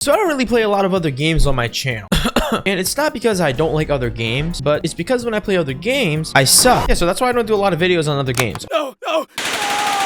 So I don't really play a lot of other games on my channel. And it's not because I don't like other games, but it's because when I play other games, I suck. Yeah, so that's why I don't do a lot of videos on other games. No.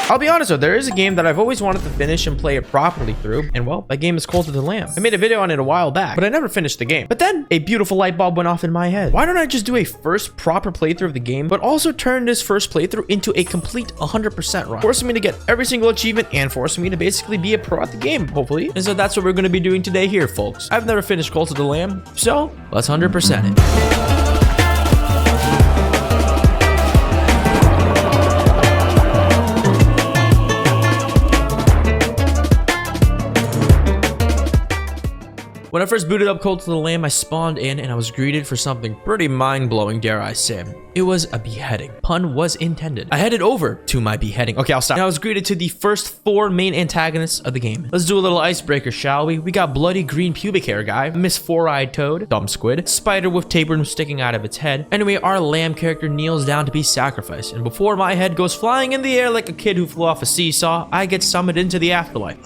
I'll be honest though, there is a game that I've always wanted to finish and play it properly through, and well, that game is Cult of the Lamb. I made a video on it a while back, but I never finished the game. But then, a beautiful light bulb went off in my head. Why don't I just do a first proper playthrough of the game, but also turn this first playthrough into a complete 100% run, forcing me to get every single achievement and forcing me to basically be a pro at the game, hopefully. And so that's what we're going to be doing today here, folks. I've never finished Cult of the Lamb, so let's 100% it. When I first booted up Cult of the Lamb, I spawned in and I was greeted for something pretty mind-blowing, dare I say. It was a beheading. Pun was intended. I headed over to my beheading. Okay, I'll stop. And I was greeted to the first 4 main antagonists of the game. Let's do a little icebreaker, shall we? We got bloody green pubic hair guy, Miss Four-Eyed Toad, dumb squid, spider with tapeworm sticking out of its head. Anyway, our lamb character kneels down to be sacrificed, and before my head goes flying in the air like a kid who flew off a seesaw, I get summoned into the afterlife.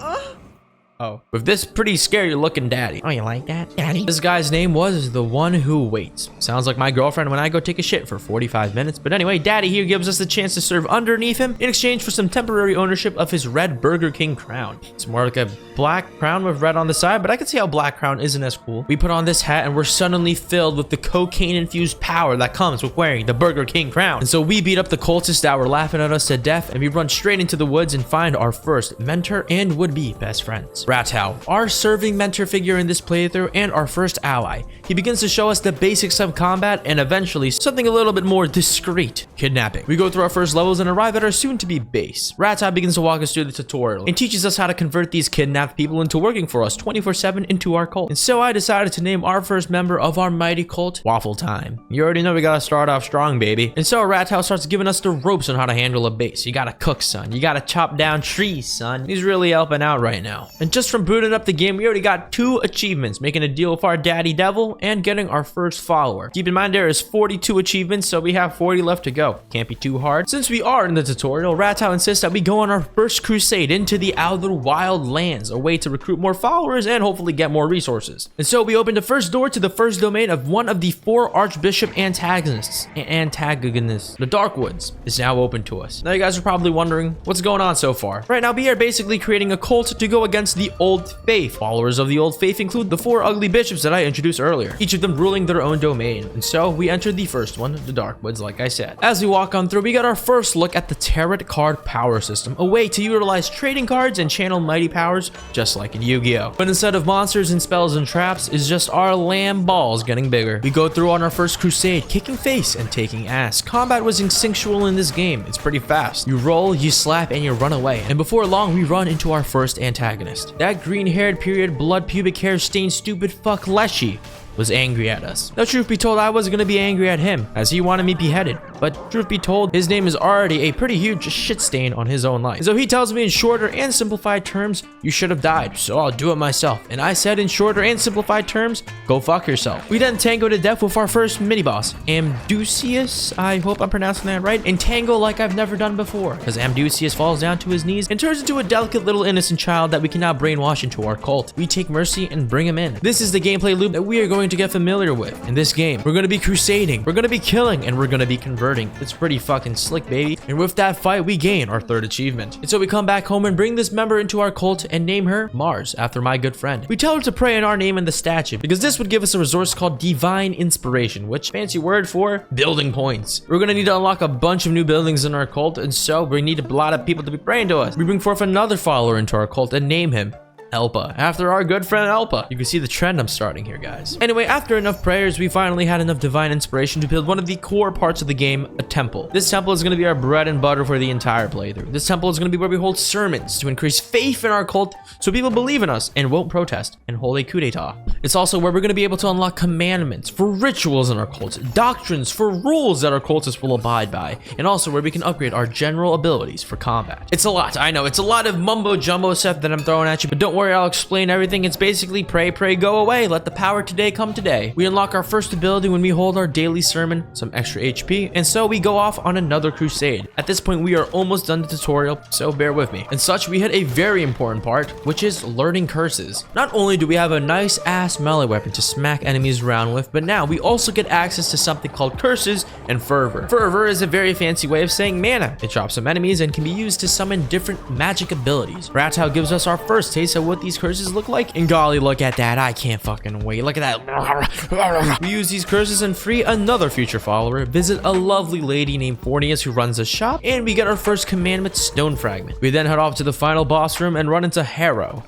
Oh, with this pretty scary looking daddy. Oh, you like that, daddy? This guy's name was the one who waits. Sounds like my girlfriend when I go take a shit for 45 minutes. But anyway, daddy here gives us the chance to serve underneath him in exchange for some temporary ownership of his red Burger King crown. It's more like a black crown with red on the side, but I can see how black crown isn't as cool. We put on this hat and we're suddenly filled with the cocaine-infused power that comes with wearing the Burger King crown. And so we beat up the cultists that were laughing at us to death, and we run straight into the woods and find our first mentor and would-be best friends. Ratau, our serving mentor figure in this playthrough and our first ally. He begins to show us the basics of combat and eventually something a little bit more discreet, kidnapping. We go through our first levels and arrive at our soon-to-be base. Ratau begins to walk us through the tutorial and teaches us how to convert these kidnapped people into working for us 24/7 into our cult. And so I decided to name our first member of our mighty cult Waffle Time. You already know we gotta start off strong, baby. And so Ratau starts giving us the ropes on how to handle a base. You gotta cook, son. You gotta chop down trees, son. He's really helping out right now. And just from booting up the game, we already got 2 achievements, making a deal with our daddy devil and getting our first follower. Keep in mind there is 42 achievements, so we have 40 left to go. Can't be too hard. Since we are in the tutorial, Ratau insists that we go on our first crusade into the outer wild lands, a way to recruit more followers and hopefully get more resources. And so we opened the first door to the first domain of one of the 4 Archbishop antagonists. The Darkwoods is now open to us. Now you guys are probably wondering what's going on so far. Right now we are basically creating a cult to go against the Old Faith. Followers of the Old Faith include the 4 ugly bishops that I introduced earlier, each of them ruling their own domain. And so we entered the first one, the Darkwoods, like I said. As we walk on through, we got our first look at the Tarot card power system, a way to utilize trading cards and channel mighty powers just like in Yu-Gi-Oh! But instead of monsters and spells and traps, is just our lamb balls getting bigger. We go through on our first crusade, kicking face and taking ass. Combat was instinctual in this game. It's pretty fast. You roll, you slap, and you run away. And before long, we run into our first antagonist. That green-haired period blood pubic hair stained stupid fuck Leshy was angry at us. Now, truth be told, I wasn't gonna be angry at him, as he wanted me beheaded. But truth be told, his name is already a pretty huge shit stain on his own life. And so he tells me in shorter and simplified terms, you should have died, so I'll do it myself. And I said in shorter and simplified terms, go fuck yourself. We then tango to death with our first mini-boss, Amdusius, I hope I'm pronouncing that right, and tango like I've never done before, because Amdusius falls down to his knees and turns into a delicate little innocent child that we can now brainwash into our cult. We take mercy and bring him in. This is the gameplay loop that we are going to get familiar with. In this game, we're going to be crusading, we're going to be killing, and we're going to be converting. It's pretty fucking slick, baby. And with that fight, we gain our 3rd achievement. And so we come back home and bring this member into our cult and name her Mars, after my good friend. We tell her to pray in our name in the statue, because this would give us a resource called Divine Inspiration, which fancy word for building points. We're going to need to unlock a bunch of new buildings in our cult, and so we need a lot of people to be praying to us. We bring forth another follower into our cult and name him Elpa, after our good friend Elpa. You can see the trend I'm starting here, guys. Anyway, after enough prayers, we finally had enough divine inspiration to build one of the core parts of the game, a temple. This temple is going to be our bread and butter for the entire playthrough. This temple is going to be where we hold sermons to increase faith in our cult so people believe in us and won't protest and hold a coup d'etat. It's also where we're going to be able to unlock commandments for rituals in our cult, doctrines for rules that our cultists will abide by, and also where we can upgrade our general abilities for combat. It's a lot, I know, it's a lot of mumbo jumbo stuff that I'm throwing at you, but don't worry, I'll explain everything. It's basically pray, pray, go away, let the power today come today. We unlock our first ability when we hold our daily sermon, some extra HP, and so we go off on another crusade. At this point, we are almost done the tutorial, so bear with me. And such, we hit a very important part, which is learning curses. Not only do we have a nice ass melee weapon to smack enemies around with, but now we also get access to something called curses and fervor. Fervor is a very fancy way of saying mana. It drops some enemies and can be used to summon different magic abilities. Ratau gives us our first taste of what these curses look like, and golly, look at that, I can't fucking wait. Look at that. We use these curses and free another future follower, visit a lovely lady named Fornius who runs a shop, and we get our first commandment stone fragment. We then head off to the final boss room and run into Haru,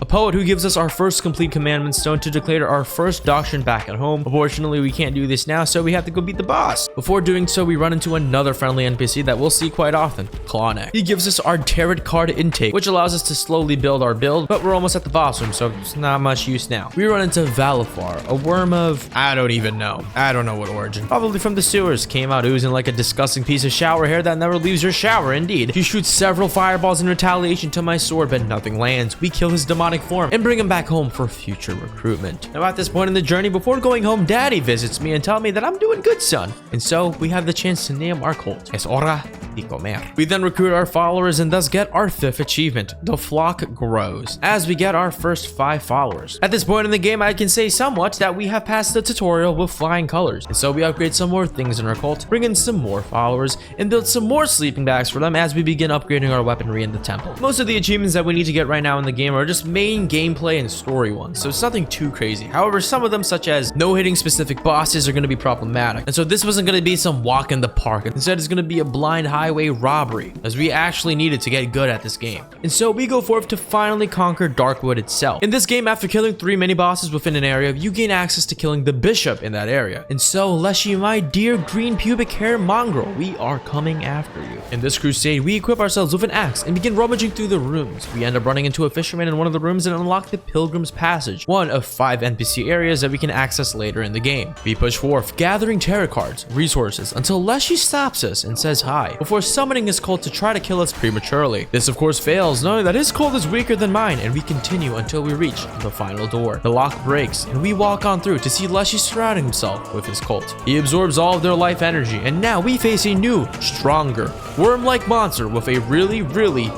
a poet who gives us our first complete commandment stone to declare our first doctrine back at home. Unfortunately, we can't do this now, so we have to go beat the boss. Before doing so, we run into another friendly NPC that we'll see quite often, Clawneck. He gives us our tarot card intake, which allows us to slowly build our build, but we're almost at the boss room, so it's not much use now. We run into Valifar, a worm of, I don't even know. I don't know what origin. Probably from the sewers. Came out oozing like a disgusting piece of shower hair that never leaves your shower, indeed. He shoots several fireballs in retaliation to my sword, but nothing lands. We kill his demonic form and bring him back home for future recruitment. Now at this point in the journey, before going home, Daddy visits me and tells me that I'm doing good, son. And so we have the chance to name our cult. Es hora de comer. We then recruit our followers and thus get our 5th achievement. The flock grows as we get our first 5 followers. At this point in the game, I can say somewhat that we have passed the tutorial with flying colors. And so we upgrade some more things in our cult, bring in some more followers, and build some more sleeping bags for them as we begin upgrading our weaponry in the temple. Most of the achievements that we need to get right now in the game are just main gameplay and story ones, so it's nothing too crazy. However, some of them, such as no hitting specific bosses, are going to be problematic. And so this wasn't going to be some walk in the park. Instead, it's going to be a blind highway robbery, as we actually needed to get good at this game. And so we go forth to finally conquer Darkwood itself. In this game, after killing 3 mini bosses within an area, you gain access to killing the bishop in that area. And so, Leshy, my dear green pubic hair mongrel, we are coming after you. In this crusade, we equip ourselves with an axe and begin rummaging through the rooms. We end up running into a fisherman in one of the rooms and unlock the Pilgrim's Passage, one of 5 NPC areas that we can access later in the game. We push forth, gathering tarot cards, resources, until Leshy stops us and says hi, before summoning his cult to try to kill us prematurely. This of course fails, knowing that his cult is weaker than mine, and we continue until we reach the final door. The lock breaks, and we walk on through to see Leshy surrounding himself with his cult. He absorbs all of their life energy, and now we face a new, stronger, worm-like monster with a really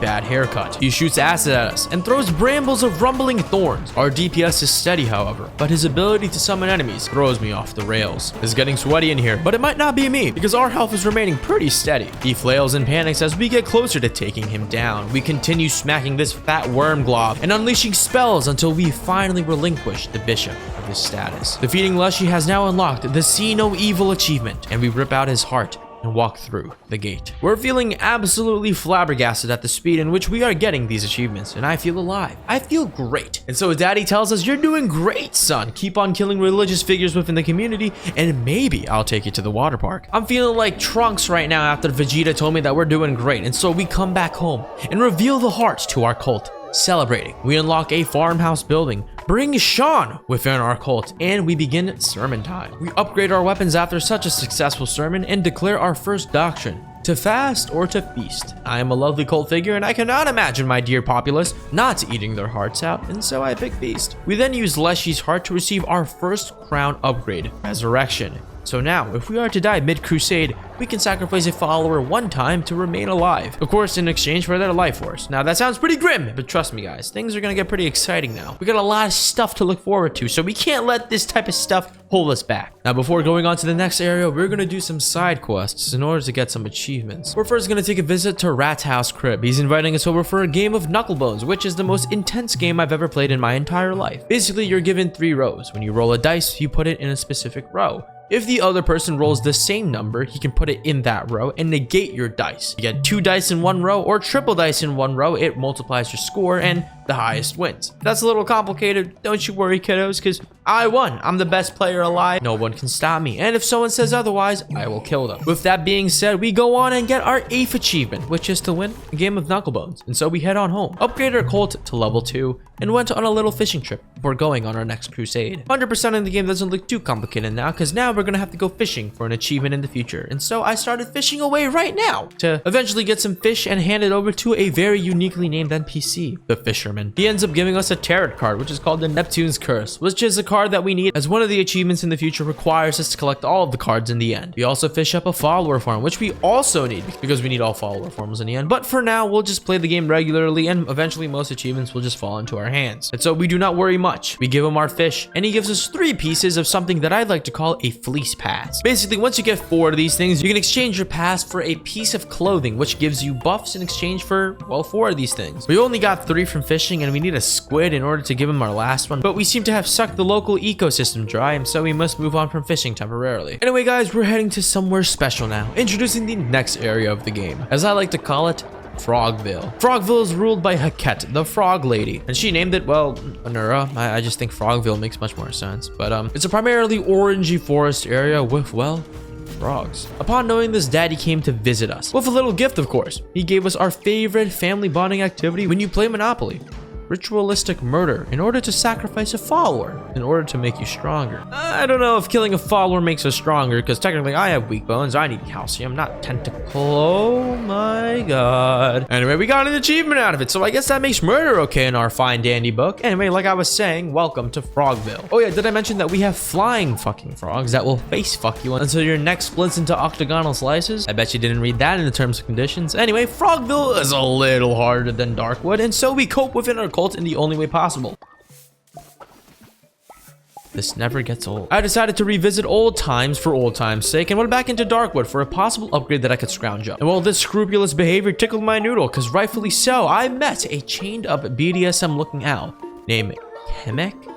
bad haircut. He shoots acid at us and throws brambles of rumbling thorns. Our DPS is steady, however, but his ability to summon enemies throws me off the rails. It's getting sweaty in here, but it might not be me, because our health is remaining pretty steady. He flails and panics as we get closer to taking him down. We continue smacking this fat worm glob and unleashing spells until we finally relinquish the bishop of his status. Defeating Leshy has now unlocked the See No Evil achievement, and we rip out his heart and walk through the gate. We're feeling absolutely flabbergasted at the speed in which we are getting these achievements, and I feel alive. I feel great. And so Daddy tells us, you're doing great, son. Keep on killing religious figures within the community, and maybe I'll take you to the water park. I'm feeling like Trunks right now after Vegeta told me that we're doing great, and so we come back home and reveal the heart to our cult. Celebrating, we unlock a farmhouse building, bring Sean within our cult, and we begin sermon time. We upgrade our weapons after such a successful sermon and declare our first doctrine: to fast or to feast. I am a lovely cult figure, and I cannot imagine my dear populace not eating their hearts out, and so I pick feast. We then use Leshy's heart to receive our first crown upgrade, resurrection. So now, if we are to die mid-crusade, we can sacrifice a follower one time to remain alive. Of course, in exchange for their life force. Now, that sounds pretty grim, but trust me, guys, things are gonna get pretty exciting now. We got a lot of stuff to look forward to, so we can't let this type of stuff hold us back. Now, before going on to the next area, we're gonna do some side quests in order to get some achievements. We're first gonna take a visit to Rathouse Crib. He's inviting us over for a game of Knucklebones, which is the most intense game I've ever played in my entire life. Basically, you're given 3 rows. When you roll a dice, you put it in a specific row. If the other person rolls the same number, he can put it in that row and negate your dice. You get 2 dice in one row or triple dice in one row, it multiplies your score, and the highest wins. That's a little complicated. Don't you worry, kiddos, because I won. I'm the best player alive. No one can stop me. And if someone says otherwise, I will kill them. With that being said, we go on and get our 8th achievement, which is to win a game of Knucklebones. And so we head on home, upgrade our Colt to level 2, and went on a little fishing trip before going on our next crusade. 100% in the game doesn't look too complicated now, because now we're gonna have to go fishing for an achievement in the future. And so I started fishing away right now to eventually get some fish and hand it over to a very uniquely named NPC, the Fisherman. He ends up giving us a tarot card, which is called the Neptune's Curse, which is a card that we need as one of the achievements in the future requires us to collect all of the cards in the end. We also fish up a follower farm, which we also need because we need all follower farms in the end. But for now, we'll just play the game regularly, and eventually most achievements will just fall into our hands. And so we do not worry much. We give him our fish, and he gives us 3 pieces of something that I'd like to call a fleece pass. Basically, once you get 4 of these things, you can exchange your pass for a piece of clothing, which gives you buffs in exchange for, well, 4 of these things. We only got 3 from fishing, and we need a squid in order to give him our last one, but we seem to have sucked the local ecosystem dry, and so we must move on from fishing temporarily. Anyway, guys, we're heading to somewhere special now, introducing the next area of the game, as I like to call it, Frogville. Frogville is ruled by Heket, the frog lady, and she named it, well, Anura. I just think Frogville makes much more sense, but it's a primarily orangey forest area with, well, frogs. Upon knowing this, Daddy came to visit us with a little gift, of course. He gave us our favorite family bonding activity when you play Monopoly: ritualistic murder in order to sacrifice a follower in order to make you stronger. I don't know if killing a follower makes us stronger, because technically I have weak bones. I need calcium, not tentacle. Oh my god. Anyway, we got an achievement out of it, so I guess that makes murder okay in our fine dandy book. Anyway, like I was saying, welcome to Frogville. Oh yeah, did I mention that we have flying fucking frogs that will face fuck you until your neck splits into octagonal slices? I bet you didn't read that in the terms and conditions. Anyway, Frogville is a little harder than Darkwood, and so we cope within our cult in the only way possible. This never gets old. I decided to revisit old times for old time's sake and went back into Darkwood for a possible upgrade that I could scrounge up. And while this scrupulous behavior tickled my noodle, because rightfully so, I met a chained up BDSM looking owl named Kamek.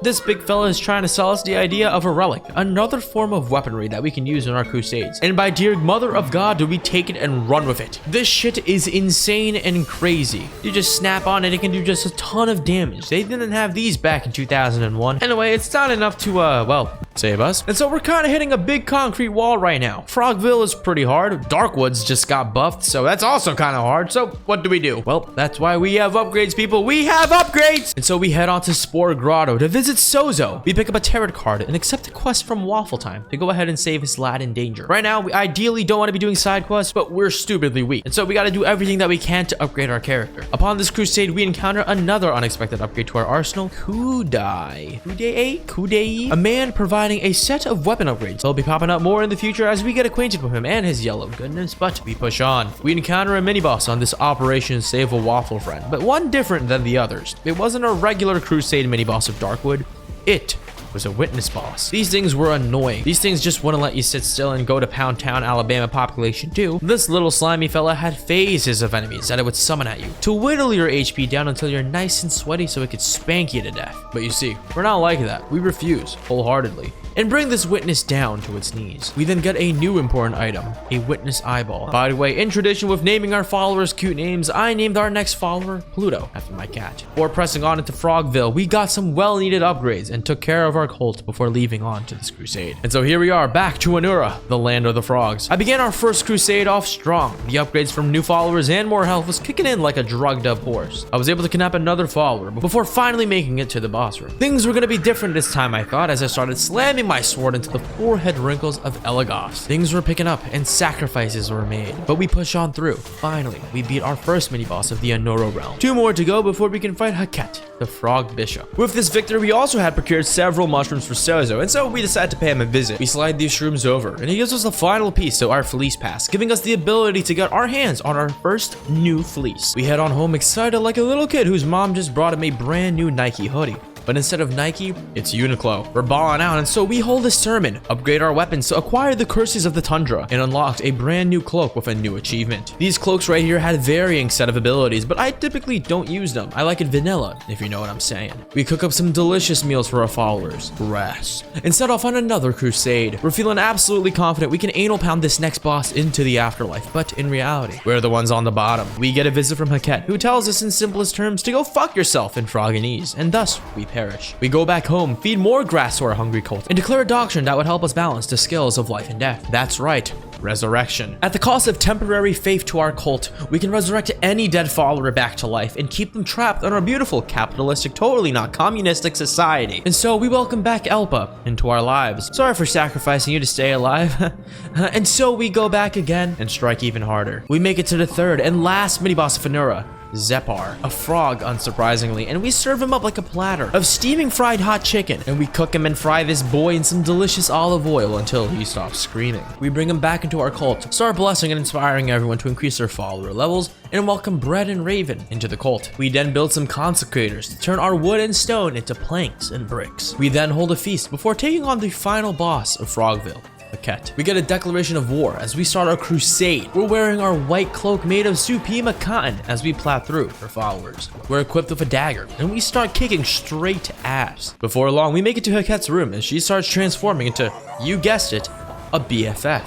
This big fella is trying to sell us the idea of a relic, another form of weaponry that we can use in our crusades. And by dear mother of God, do we take it and run with it. This shit is insane and crazy. You just snap on it, it can do just a ton of damage. They didn't have these back in 2001. Anyway, it's not enough to, well, save us. And so we're kind of hitting a big concrete wall right now. Frogville is pretty hard. Darkwoods just got buffed, so that's also kind of hard. So what do? Well, that's why we have upgrades, people. We have upgrades! And so we head on to Spore Grotto to visit Sozo. We pick up a tarot card and accept a quest from Waffle Time to go ahead and save his lad in danger. Right now, we ideally don't want to be doing side quests, but we're stupidly weak. And so we got to do everything that we can to upgrade our character. Upon this crusade, we encounter another unexpected upgrade to our arsenal, Kudai, a man providing a set of weapon upgrades. They'll be popping up more in the future as we get acquainted with him and his yellow goodness, but we push on. We encounter a mini-boss on this Operation Save a Waffle Friend, but one different than the others. It wasn't a regular crusade mini-boss of Darkwood. It was a witness boss. These things were annoying. These things just wouldn't let you sit still and go to Pound Town, Alabama population 2. This little slimy fella had phases of enemies that it would summon at you to whittle your HP down until you're nice and sweaty so it could spank you to death. But you see, we're not like that. We refuse wholeheartedly and bring this witness down to its knees. We then get a new important item, a witness eyeball. By the way, in tradition with naming our followers cute names, I named our next follower Pluto, after my cat. Before pressing on into Frogville, we got some well-needed upgrades and took care of our cult before leaving on to this crusade. And so here we are, back to Anura, the land of the frogs. I began our first crusade off strong. The upgrades from new followers and more health was kicking in like a drugged up horse. I was able to kidnap another follower before finally making it to the boss room. Things were gonna be different this time, I thought, as I started slamming my sword into the forehead wrinkles of Elagos. Things were picking up and sacrifices were made, but we push on through. Finally, we beat our first mini-boss of the Anura realm. 2 more to go before we can fight Heket, the frog bishop. With this victory, we also had procured several mushrooms for Sozo, and so we decided to pay him a visit. We slide these shrooms over, and he gives us the final piece to our fleece pass, giving us the ability to get our hands on our first new fleece. We head on home excited like a little kid whose mom just brought him a brand new Nike hoodie. but instead of Nike, it's Uniqlo. We're balling out, and so we hold a sermon, upgrade our weapons to acquire the curses of the tundra, and unlocked a brand new cloak with a new achievement. These cloaks right here had varying set of abilities, but I typically don't use them. I like it vanilla, if you know what I'm saying. We cook up some delicious meals for our followers, grass, and set off on another crusade. We're feeling absolutely confident we can anal pound this next boss into the afterlife, but in reality, we're the ones on the bottom. We get a visit from Heket, who tells us in simplest terms to go fuck yourself in Frogginese, and thus we perish. We go back home, feed more grass to our hungry cult, and declare a doctrine that would help us balance the scales of life and death. That's right, resurrection. At the cost of temporary faith to our cult, we can resurrect any dead follower back to life and keep them trapped in our beautiful capitalistic, totally not communistic society. And so we welcome back Elpa into our lives. Sorry for sacrificing you to stay alive. And so we go back again and strike even harder. We make it to the third and last mini-boss of Anura, Zepar, a frog unsurprisingly, and we serve him up like a platter of steaming fried hot chicken, and we cook him and fry this boy in some delicious olive oil until he stops screaming. We bring him back into our cult, start blessing and inspiring everyone to increase their follower levels, and welcome Bread and Raven into the cult. We then build some consecrators to turn our wood and stone into planks and bricks. We then hold a feast before taking on the final boss of Frogville, Heket. We get a declaration of war as we start our crusade. We're wearing our white cloak made of Supima cotton as we plow through for followers. We're equipped with a dagger and we start kicking straight ass. Before long, we make it to Heket's room and she starts transforming into, you guessed it, a BFF.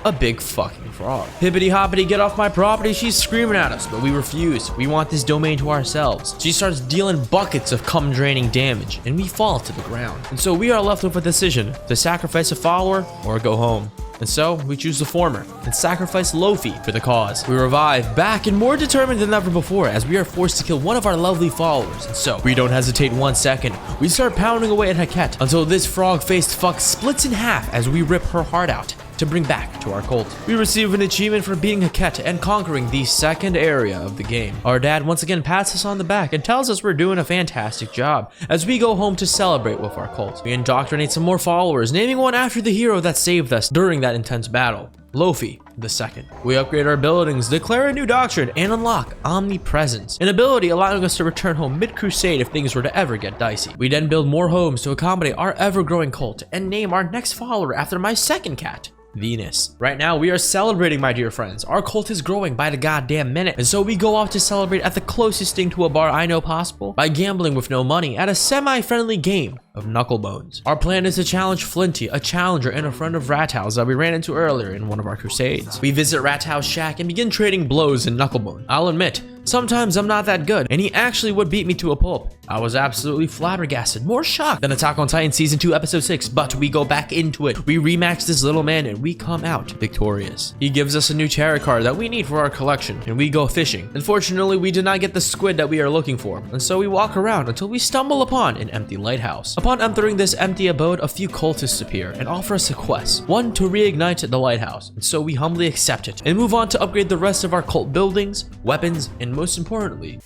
A big fucking frog. Hippity hoppity, get off my property, she's screaming at us, but we refuse. We want this domain to ourselves. She starts dealing buckets of cum draining damage, and we fall to the ground. And so we are left with a decision, to sacrifice a follower or go home. And so we choose the former and sacrifice Lofi for the cause. We revive back and more determined than ever before as we are forced to kill one of our lovely followers. And so we don't hesitate 1 second. We start pounding away at Heket until this frog-faced fuck splits in half as we rip her heart out to bring back to our cult. We receive an achievement for beating Heket and conquering the second area of the game. Our dad once again pats us on the back and tells us we're doing a fantastic job as we go home to celebrate with our cult. We indoctrinate some more followers, naming one after the hero that saved us during that intense battle, Lofi II. We upgrade our buildings, declare a new doctrine, and unlock Omnipresence, an ability allowing us to return home mid-crusade if things were to ever get dicey. We then build more homes to accommodate our ever-growing cult and name our next follower after my second cat, Venus. Right now, we are celebrating, my dear friends. Our cult is growing by the goddamn minute, and so we go off to celebrate at the closest thing to a bar I know possible by gambling with no money at a semi-friendly game of Knucklebones. Our plan is to challenge Flinty, a challenger and a friend of Ratow's that we ran into earlier in one of our crusades. We visit Ratow's shack and begin trading blows in Knucklebone. I'll admit, sometimes I'm not that good, and he actually would beat me to a pulp. I was absolutely flabbergasted, more shocked than Attack on Titan Season 2 Episode 6, but we go back into it. We rematch this little man, and we come out victorious. He gives us a new tarot card that we need for our collection, and we go fishing. Unfortunately, we did not get the squid that we are looking for, and so we walk around until we stumble upon an empty lighthouse. Upon entering this empty abode, a few cultists appear and offer us a quest, one to reignite the lighthouse, and so we humbly accept it and move on to upgrade the rest of our cult buildings, weapons, and most importantly,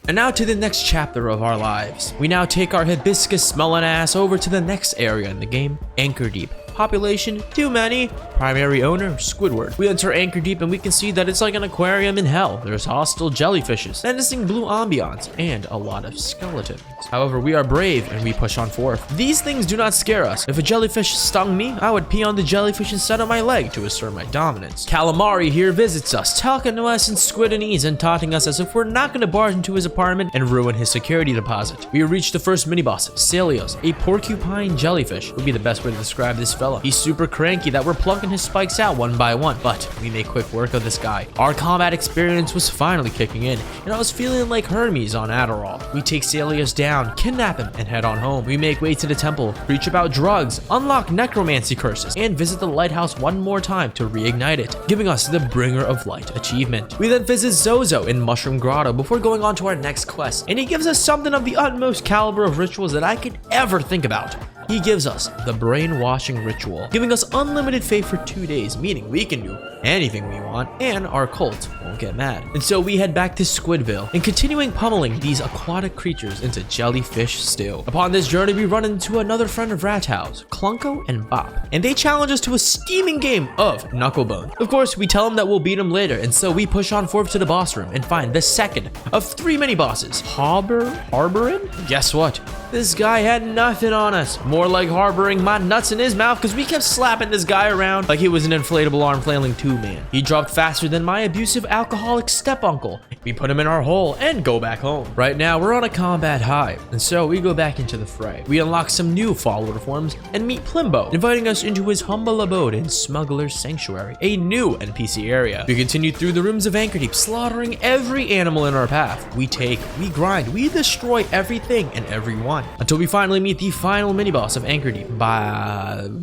and now to the next chapter of our lives. We now take our hibiscus smelling ass over to the next area in the game, Anchordeep. Population, too many. Primary owner, Squidward. We enter Anchordeep and we can see that it's like an aquarium in hell. There's hostile jellyfishes, menacing blue ambiance, and a lot of skeletons. However, we are brave and we push on forth. These things do not scare us. If a jellyfish stung me, I would pee on the jellyfish instead of my leg to assert my dominance. Kallamar here visits us, talking to us in Squidinese and taunting us as if we're not going to barge into his apartment and ruin his security deposit. We reach the first mini-boss, Celios, a porcupine jellyfish, would be the best way to describe this fella. He's super cranky that we're plucking his spikes out one by one, but we make quick work of this guy. Our combat experience was finally kicking in, and I was feeling like Hermes on Adderall. We take Celios down, kidnap him, and head on home. We make way to the temple, preach about drugs, unlock necromancy curses, and visit the lighthouse one more time to reignite it, giving us the Bringer of Light achievement. We then visit Zozo in Mushroom Grotto before going on to our next quest, and he gives us something of the utmost caliber of rituals that I could ever think about. he gives us the brainwashing ritual, giving us unlimited faith for 2 days, meaning we can do anything we want and our cult won't get mad. And so we head back to Squidville and continuing pummeling these aquatic creatures into jellyfish stew. Upon this journey, we run into another friend of Rathouse, Clunko and Bop, and they challenge us to a steaming game of Knucklebone. Of course, we tell them that we'll beat them later, and so we push on forth to the boss room and find the second of 3 mini bosses, Harborin? Guess what? This guy had nothing on us. More like harboring my nuts in his mouth, because we kept slapping this guy around like he was an inflatable arm flailing two-man. He dropped faster than my abusive alcoholic step-uncle. We put him in our hole and go back home. Right now, we're on a combat high, and so we go back into the fray. We unlock some new follower forms and meet Plimbo, inviting us into his humble abode in Smuggler's Sanctuary, a new NPC area. We continue through the rooms of Anchordeep, slaughtering every animal in our path. We take, we grind, we destroy everything and everyone, until we finally meet the final mini-boss of Anchordeep,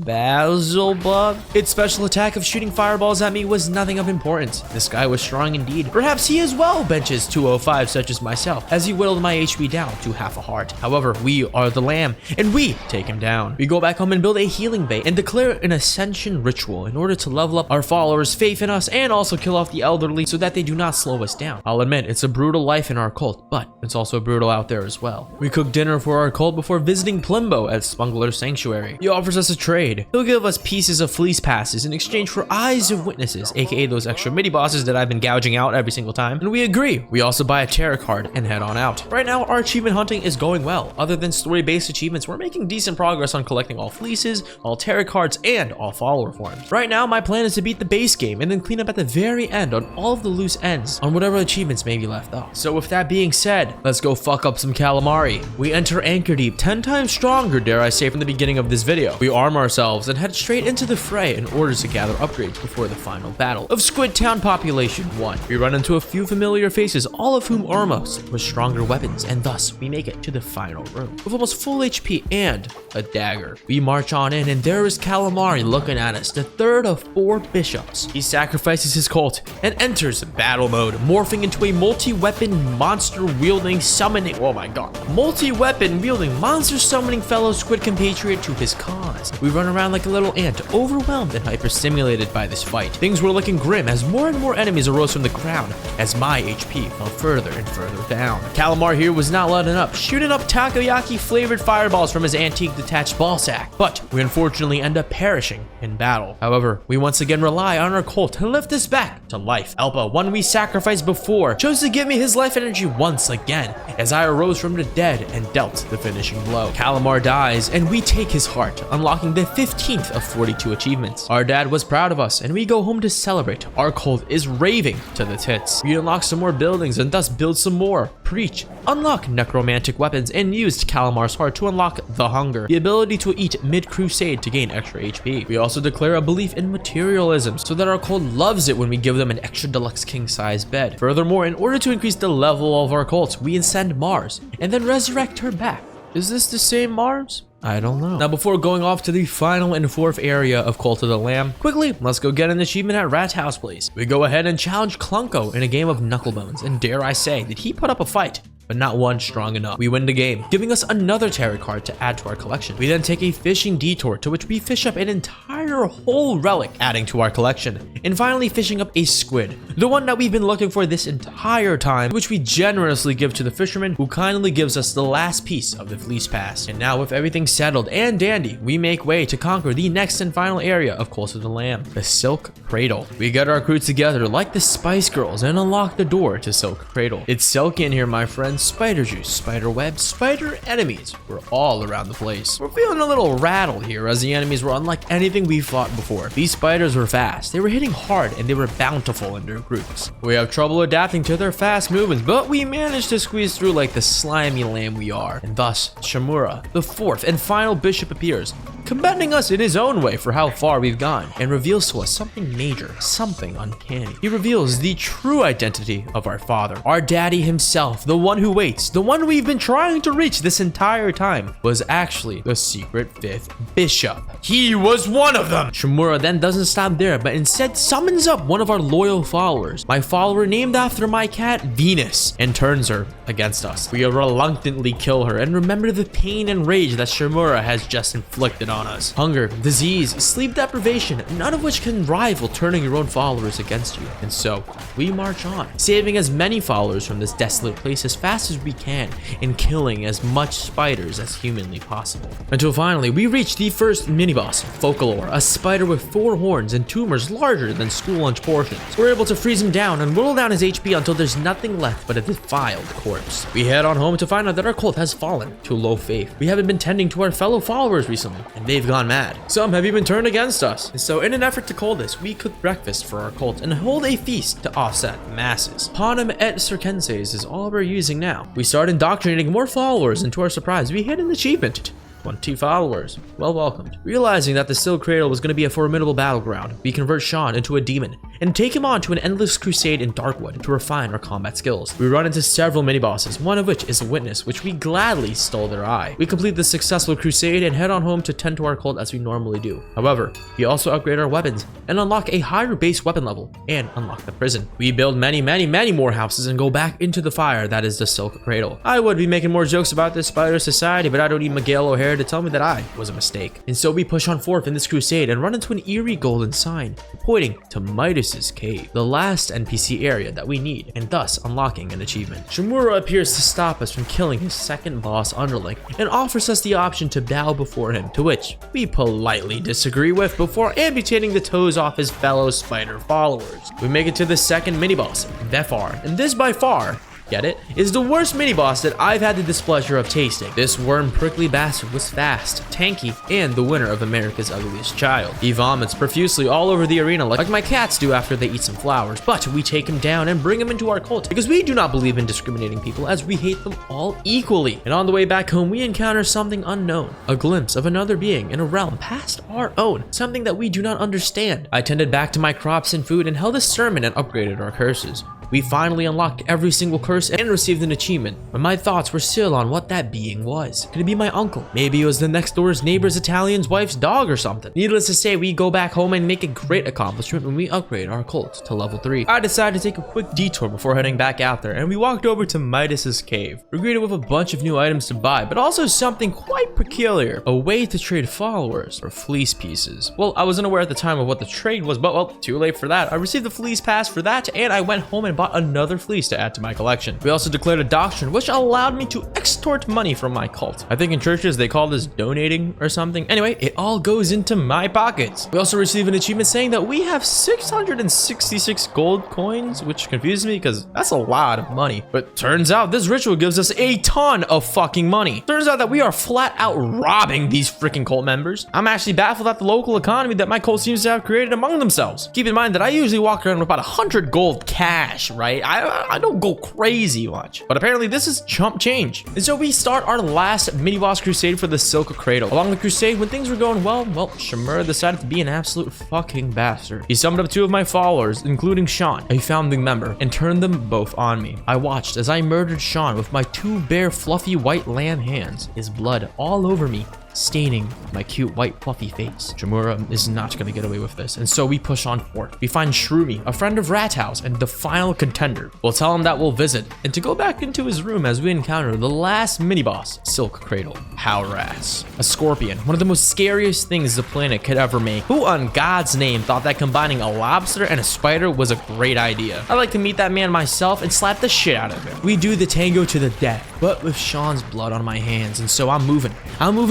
Basilbug. Its special attack of shooting fireballs at me was nothing of importance. This guy was strong indeed. Perhaps he as well benches 205 such as myself, as he whittled my HP down to half a heart. However, we are the lamb, and we take him down. We go back home and build a healing bay and declare an ascension ritual in order to level up our followers' faith in us and also kill off the elderly so that they do not slow us down. I'll admit, it's a brutal life in our cult, but it's also brutal out there as well. We cook dinner for our cult before visiting Plimbo at Smuggler's Sanctuary. He offers us a trade. He'll give us pieces of fleece passes in exchange for eyes of witnesses, aka those extra mini bosses that I've been gouging out every single time, and we agree. We also buy a tarot card and head on out. Right now, our achievement hunting is going well. Other than story-based achievements, we're making decent progress on collecting all fleeces, all tarot cards, and all follower forms. Right now, my plan is to beat the base game and then clean up at the very end on all of the loose ends on whatever achievements may be left off. So with that being said, let's go fuck up some calamari. We enter Anchordeep 10 times stronger, dare I say, from the beginning of this video. We arm ourselves and head straight into the fray in order to gather upgrades before the final battle of Squid Town Population 1. We run into a few familiar faces, all of whom arm us with stronger weapons, and thus we make it to the final room with almost full HP and a dagger. We march on in, and there is Kallamar looking at us, the third of 4 bishops. He sacrifices his cult and enters battle mode, morphing into a multi-weapon monster wielding summoning, oh my god, multi-weapon wielding monster summoning fellow squid compatriot to his cause. We run around like a little ant, overwhelmed and hyper-stimulated by this fight. Things were looking grim as more and more enemies arose from the ground as my HP fell further and further down. Kallamar here was not letting up, shooting up takoyaki flavored fireballs from his antique detached ball sack, but we unfortunately end up perishing in battle. However, we once again rely on our cult to lift us back to life. Elpa, one we sacrificed before, chose to give me his life energy once again as I arose from the dead and dealt the finishing blow. Kallamar dies and we take his heart, unlocking the 15th of 42 achievements. Our dad was proud of us and we go home to celebrate. Our cult is raving to the tits. We unlock some more buildings and thus build some more. Preach. Unlock necromantic weapons and used Kallamar's heart to unlock the hunger, the ability to eat mid-crusade to gain extra HP. We also declare a belief in materialism so that our cult loves it when we give them an extra deluxe king-size bed. Furthermore, in order to increase the level of our cult, we ascend Mars and then resurrect her back. Is this the same Mars? I don't know. Now, before going off to the final and 4th area of Cult of the Lamb, quickly, let's go get an achievement at Rat's house, please. We go ahead and challenge Clunko in a game of Knucklebones, and dare I say that he put up a fight, but not one strong enough. We win the game, giving us another tarot card to add to our collection. We then take a fishing detour to which we fish up an entire whole relic, adding to our collection, and finally fishing up a squid, the one that we've been looking for this entire time, which we generously give to the fisherman who kindly gives us the last piece of the fleece pass. And now with everything settled and dandy, we make way to conquer the next and final area of Cult of the Lamb, the Silk Cradle. We get our crew together like the Spice Girls and unlock the door to Silk Cradle. It's silky in here, my friends. Spider juice, spider web, spider enemies were all around the place. We're feeling a little rattled here as the enemies were unlike anything we fought before. These spiders were fast, they were hitting hard, and they were bountiful in their groups. We have trouble adapting to their fast movements, but we managed to squeeze through like the slimy lamb we are. And thus, Shamura, the 4th and final bishop appears, commending us in his own way for how far we've gone, and reveals to us something major, something uncanny. He reveals the true identity of our father. Our daddy himself, the one who waits, the one we've been trying to reach this entire time, was actually the secret 5th bishop. He was one of them! Shamura then doesn't stop there, but instead summons up one of our loyal followers, my follower named after my cat, Venus, and turns her against us. We reluctantly kill her and remember the pain and rage that Shamura has just inflicted on us. Hunger, disease, sleep deprivation, none of which can rival turning your own followers against you. And so, we march on, saving as many followers from this desolate place as fast as we can, and killing as much spiders as humanly possible. Until finally, we reach the first mini-boss, Kallamar, a spider with 4 horns and tumors larger than school lunch portions. We're able to freeze him down and whittle down his HP until there's nothing left but a defiled corpse. We head on home to find out that our cult has fallen to low faith. We haven't been tending to our fellow followers recently, and they've gone mad. Some have even turned against us. And so in an effort to quell this, we cook breakfast for our cult and hold a feast to offset masses. Panem et circenses is all we're using now. We start indoctrinating more followers, and to our surprise, we hit an achievement. 20 followers. Well welcomed. Realizing that the Silk Cradle was going to be a formidable battleground, we convert Sean into a demon and take him on to an endless crusade in Darkwood to refine our combat skills. We run into several mini-bosses, one of which is a witness, which we gladly stole their eye. We complete the successful crusade and head on home to tend to our cult as we normally do. However, we also upgrade our weapons and unlock a higher base weapon level and unlock the prison. We build many more houses and go back into the fire that is the Silk Cradle. I would be making more jokes about this spider society, but I don't need Miguel O'Hare to tell me that I was a mistake. And so we push on forth in this crusade and run into an eerie golden sign pointing to Midas's cave, the last NPC area that we need, and thus unlocking an achievement. Shamura appears to stop us from killing his second boss underling and offers us the option to bow before him, to which we politely disagree with before amputating the toes off his fellow spider followers. We make it to the second mini-boss, Vefar, and this by far, get it, is the worst mini-boss that I've had the displeasure of tasting. This worm prickly bastard was fast, tanky, and the winner of America's Ugliest Child. He vomits profusely all over the arena like my cats do after they eat some flowers, but we take him down and bring him into our cult because we do not believe in discriminating people as we hate them all equally. And on the way back home, we encounter something unknown, a glimpse of another being in a realm past our own, something that we do not understand. I tended back to my crops and food and held a sermon and upgraded our curses. We finally unlocked every single curse and received an achievement, but my thoughts were still on what that being was. Could it be my uncle? Maybe it was the next door's neighbor's Italian's wife's dog or something. Needless to say, we go back home and make a great accomplishment when we upgrade our cult to level 3. I decided to take a quick detour before heading back out there, and we walked over to Midas's cave. We're greeted with a bunch of new items to buy, but also something quite peculiar, a way to trade followers for fleece pieces. Well, I was unaware at the time of what the trade was, but well, too late for that. I received the fleece pass for that, and I went home and bought another fleece to add to my collection. We also declared a doctrine which allowed me to extort money from my cult. I think in churches they call this donating or something. Anyway, it all goes into my pockets. We also receive an achievement saying that we have 666 gold coins, which confuses me because that's a lot of money. But turns out this ritual gives us a ton of fucking money. Turns out that we are flat out robbing these freaking cult members. I'm actually baffled at the local economy that my cult seems to have created among themselves. Keep in mind that I usually walk around with about 100 gold cash, right? I don't go crazy much, but apparently this is chump change. And so we start our last mini-boss crusade for the Silk Cradle. Along the crusade, when things were going well, Shamura decided to be an absolute fucking bastard. He summoned up 2 of my followers, including Sean, a founding member, and turned them both on me. I watched as I murdered Sean with my 2 bare fluffy white lamb hands, his blood all over me, staining my cute white fluffy face. Shamura is not gonna get away with this, and so we push on forth. We find Shroomy, a friend of Rathouse and the final contender. We'll tell him that we'll visit, and to go back into his room as we encounter the last mini-boss, Silk Cradle, Howrass, a scorpion, one of the most scariest things the planet could ever make. Who on God's name thought that combining a lobster and a spider was a great idea? I'd like to meet that man myself and slap the shit out of him. We do the tango to the death, but with Sean's blood on my hands, and so I'm moving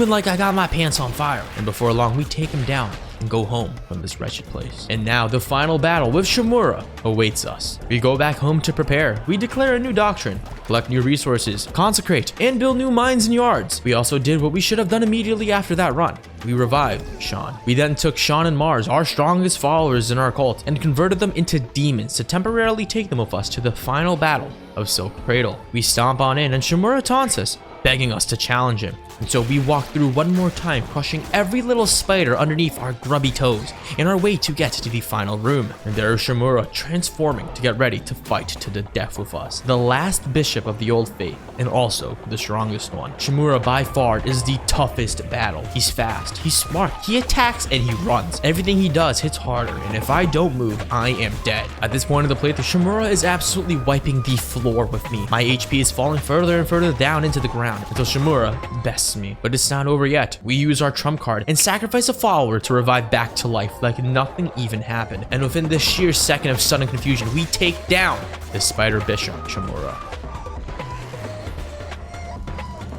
like I got my pants on fire. And before long, we take him down and go home from this wretched place. And now the final battle with Shamura awaits us. We go back home to prepare. We declare a new doctrine, collect new resources, consecrate, and build new mines and yards. We also did what we should have done immediately after that run. We revived Sean. We then took Sean and Mars, our strongest followers in our cult, and converted them into demons to temporarily take them with us to the final battle of Silk Cradle. We stomp on in and Shamura taunts us, begging us to challenge him. And so we walk through one more time, crushing every little spider underneath our grubby toes in our way to get to the final room. And there is Shamura transforming to get ready to fight to the death with us, the last bishop of the old faith, and also the strongest one. Shamura by far is the toughest battle. He's fast, he's smart, he attacks, and he runs. Everything he does hits harder, and if I don't move, I am dead. At this point of the playthrough, Shamura is absolutely wiping the floor with me. My HP is falling further and further down into the ground until Shamura bests me. But it's not over yet. We use our trump card and sacrifice a follower to revive back to life like nothing even happened. And within this sheer second of sudden confusion, we take down the Spider Bishop, Shamura.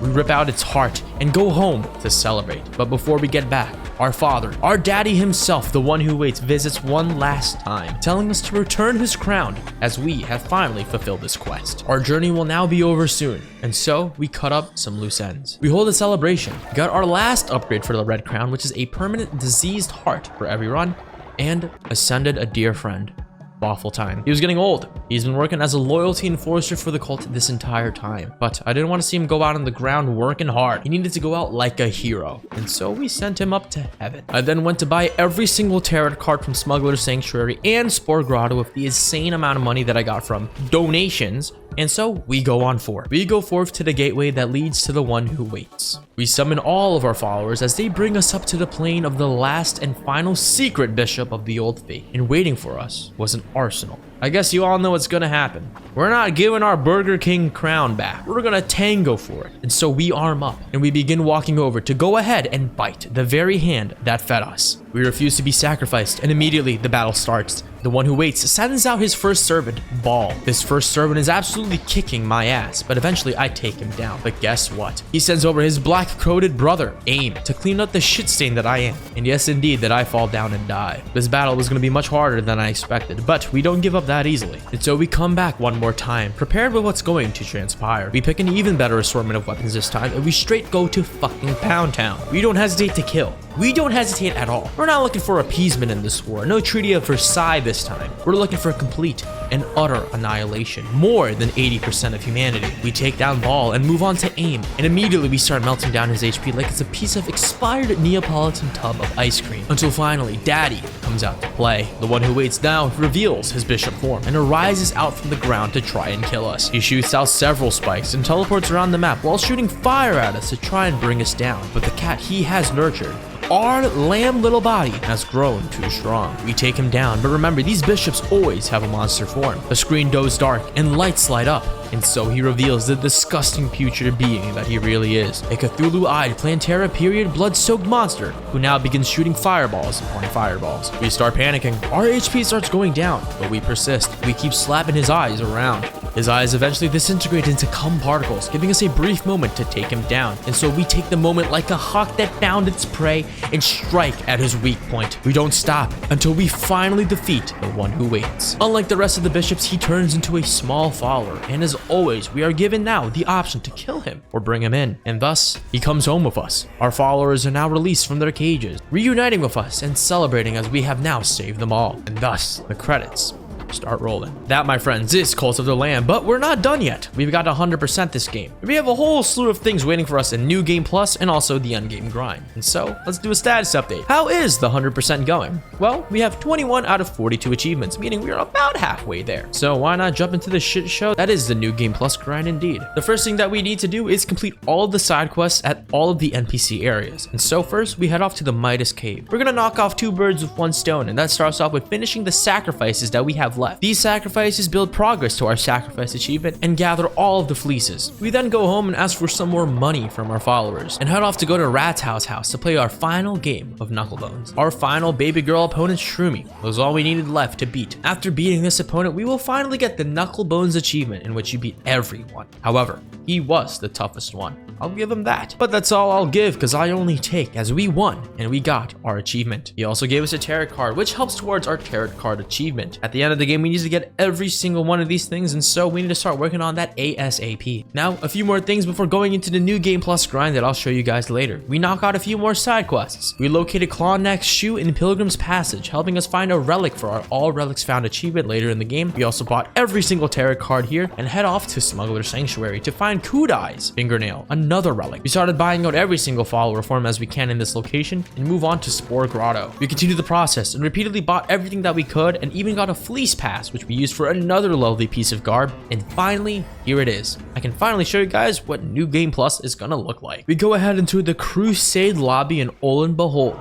We rip out its heart and go home to celebrate. But before we get back, our father, our daddy himself, the one who waits, visits one last time, telling us to return his crown as we have finally fulfilled this quest. Our journey will now be over soon, and so we cut up some loose ends. We hold a celebration, got our last upgrade for the red crown, which is a permanent diseased heart for every run, and ascended a dear friend. Awful time. He was getting old. He's been working as a loyalty enforcer for the cult this entire time. But I didn't want to see him go out on the ground working hard. He needed to go out like a hero. And so we sent him up to heaven. I then went to buy every single tarot card from Smuggler's Sanctuary and Spore Grotto with the insane amount of money that I got from donations. And so we go on forth. We go forth to the gateway that leads to the one who waits. We summon all of our followers as they bring us up to the plane of the last and final secret bishop of the old faith. And waiting for us was an arsenal. I guess you all know what's gonna happen. We're not giving our Burger King crown back. We're gonna tango for it. And so we arm up and we begin walking over to go ahead and bite the very hand that fed us. We refuse to be sacrificed, and immediately the battle starts. The one who waits sends out his first servant, Ball. This first servant is absolutely kicking my ass, but eventually I take him down. But guess what? He sends over his black-coated brother, Aim, to clean up the shit stain that I am. And yes, indeed, that I fall down and die. This battle was going to be much harder than I expected, but we don't give up that easily. And so we come back one more time, prepared with what's going to transpire. We pick an even better assortment of weapons this time, and we straight go to fucking Pound Town. We don't hesitate to kill. We don't hesitate at all. We're not looking for appeasement in this war. No Treaty of Versailles this time. We're looking for complete and utter annihilation. More than 80% of humanity. We take down Ball and move on to Aim. And immediately we start melting down his HP like it's a piece of expired Neapolitan tub of ice cream. Until finally, Daddy comes out to play. The one who waits now reveals his bishop form and arises out from the ground to try and kill us. He shoots out several spikes and teleports around the map while shooting fire at us to try and bring us down. But the cat he has nurtured, our lamb little body, has grown too strong. We take him down, but remember, these bishops always have a monster form. The screen goes dark and lights light up, and so he reveals the disgusting putrid being that he really is. A Cthulhu-eyed Plantera period blood-soaked monster who now begins shooting fireballs upon fireballs. We start panicking. Our HP starts going down, but we persist. We keep slapping his eyes around. His eyes eventually disintegrate into cum particles, giving us a brief moment to take him down. And so we take the moment like a hawk that found its prey and strike at his weak point. We don't stop until we finally defeat the one who waits. Unlike the rest of the bishops, he turns into a small follower, and as always, we are given now the option to kill him or bring him in. And thus, he comes home with us. Our followers are now released from their cages, reuniting with us and celebrating as we have now saved them all. And thus, the credits start rolling. That, my friends, is Cult of the Lamb, but we're not done yet. We've got 100% this game. We have a whole slew of things waiting for us in New Game Plus and also the Endgame Grind. And so, let's do a status update. How is the 100% going? Well, we have 21 out of 42 achievements, meaning we are about halfway there. So why not jump into the shit show that is the New Game Plus grind indeed. The first thing that we need to do is complete all of the side quests at all of the NPC areas. And so first, we head off to the Midas Cave. We're gonna knock off 2 birds with 1 stone, and that starts off with finishing the sacrifices that we have left. These sacrifices build progress to our sacrifice achievement and gather all of the fleeces. We then go home and ask for some more money from our followers and head off to go to Rat's house to play our final game of Knucklebones. Our final baby girl opponent, Shroomy, was all we needed left to beat. After beating this opponent, we will finally get the Knucklebones achievement in which you beat everyone. However, he was the toughest one. I'll give him that. But that's all I'll give because I only take as we won and we got our achievement. He also gave us a tarot card, which helps towards our tarot card achievement. At the end of the game, we need to get every single one of these things, and so we need to start working on that ASAP. Now, a few more things before going into the New Game Plus grind that I'll show you guys later. We knock out a few more side quests. We located Clawneck's shoe in Pilgrim's Passage, helping us find a relic for our All Relics Found achievement later in the game. We also bought every single tarot card here and head off to Smuggler's Sanctuary to find find Kudai's fingernail, another relic. We started buying out every single follower form as we can in this location and move on to Spore Grotto. We continued the process and repeatedly bought everything that we could and even got a fleece pass, which we used for another lovely piece of garb. And finally, here it is. I can finally show you guys what New Game Plus is gonna look like. We go ahead into the Crusade lobby and all and behold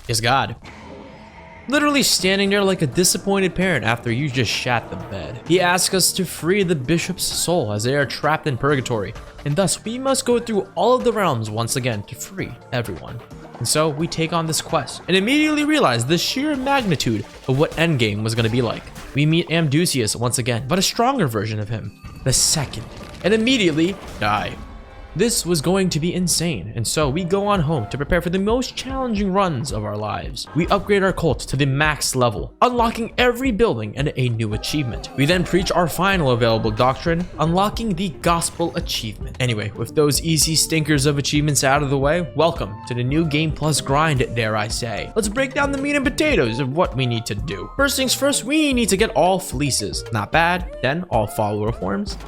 is God. Literally standing there like a disappointed parent after you just shat the bed. He asks us to free the bishop's soul as they are trapped in Purgatory, and thus we must go through all of the realms once again to free everyone. And so we take on this quest and immediately realize the sheer magnitude of what Endgame was going to be like. We meet Amdusius once again, but a stronger version of him, the second, and immediately die. This was going to be insane, and so we go on home to prepare for the most challenging runs of our lives. We upgrade our cult to the max level, unlocking every building and a new achievement. We then preach our final available doctrine, unlocking the gospel achievement. Anyway, with those easy stinkers of achievements out of the way, welcome to the New Game Plus grind, dare I say. Let's break down the meat and potatoes of what we need to do. First things first, we need to get all fleeces. Not bad. Then all follower forms.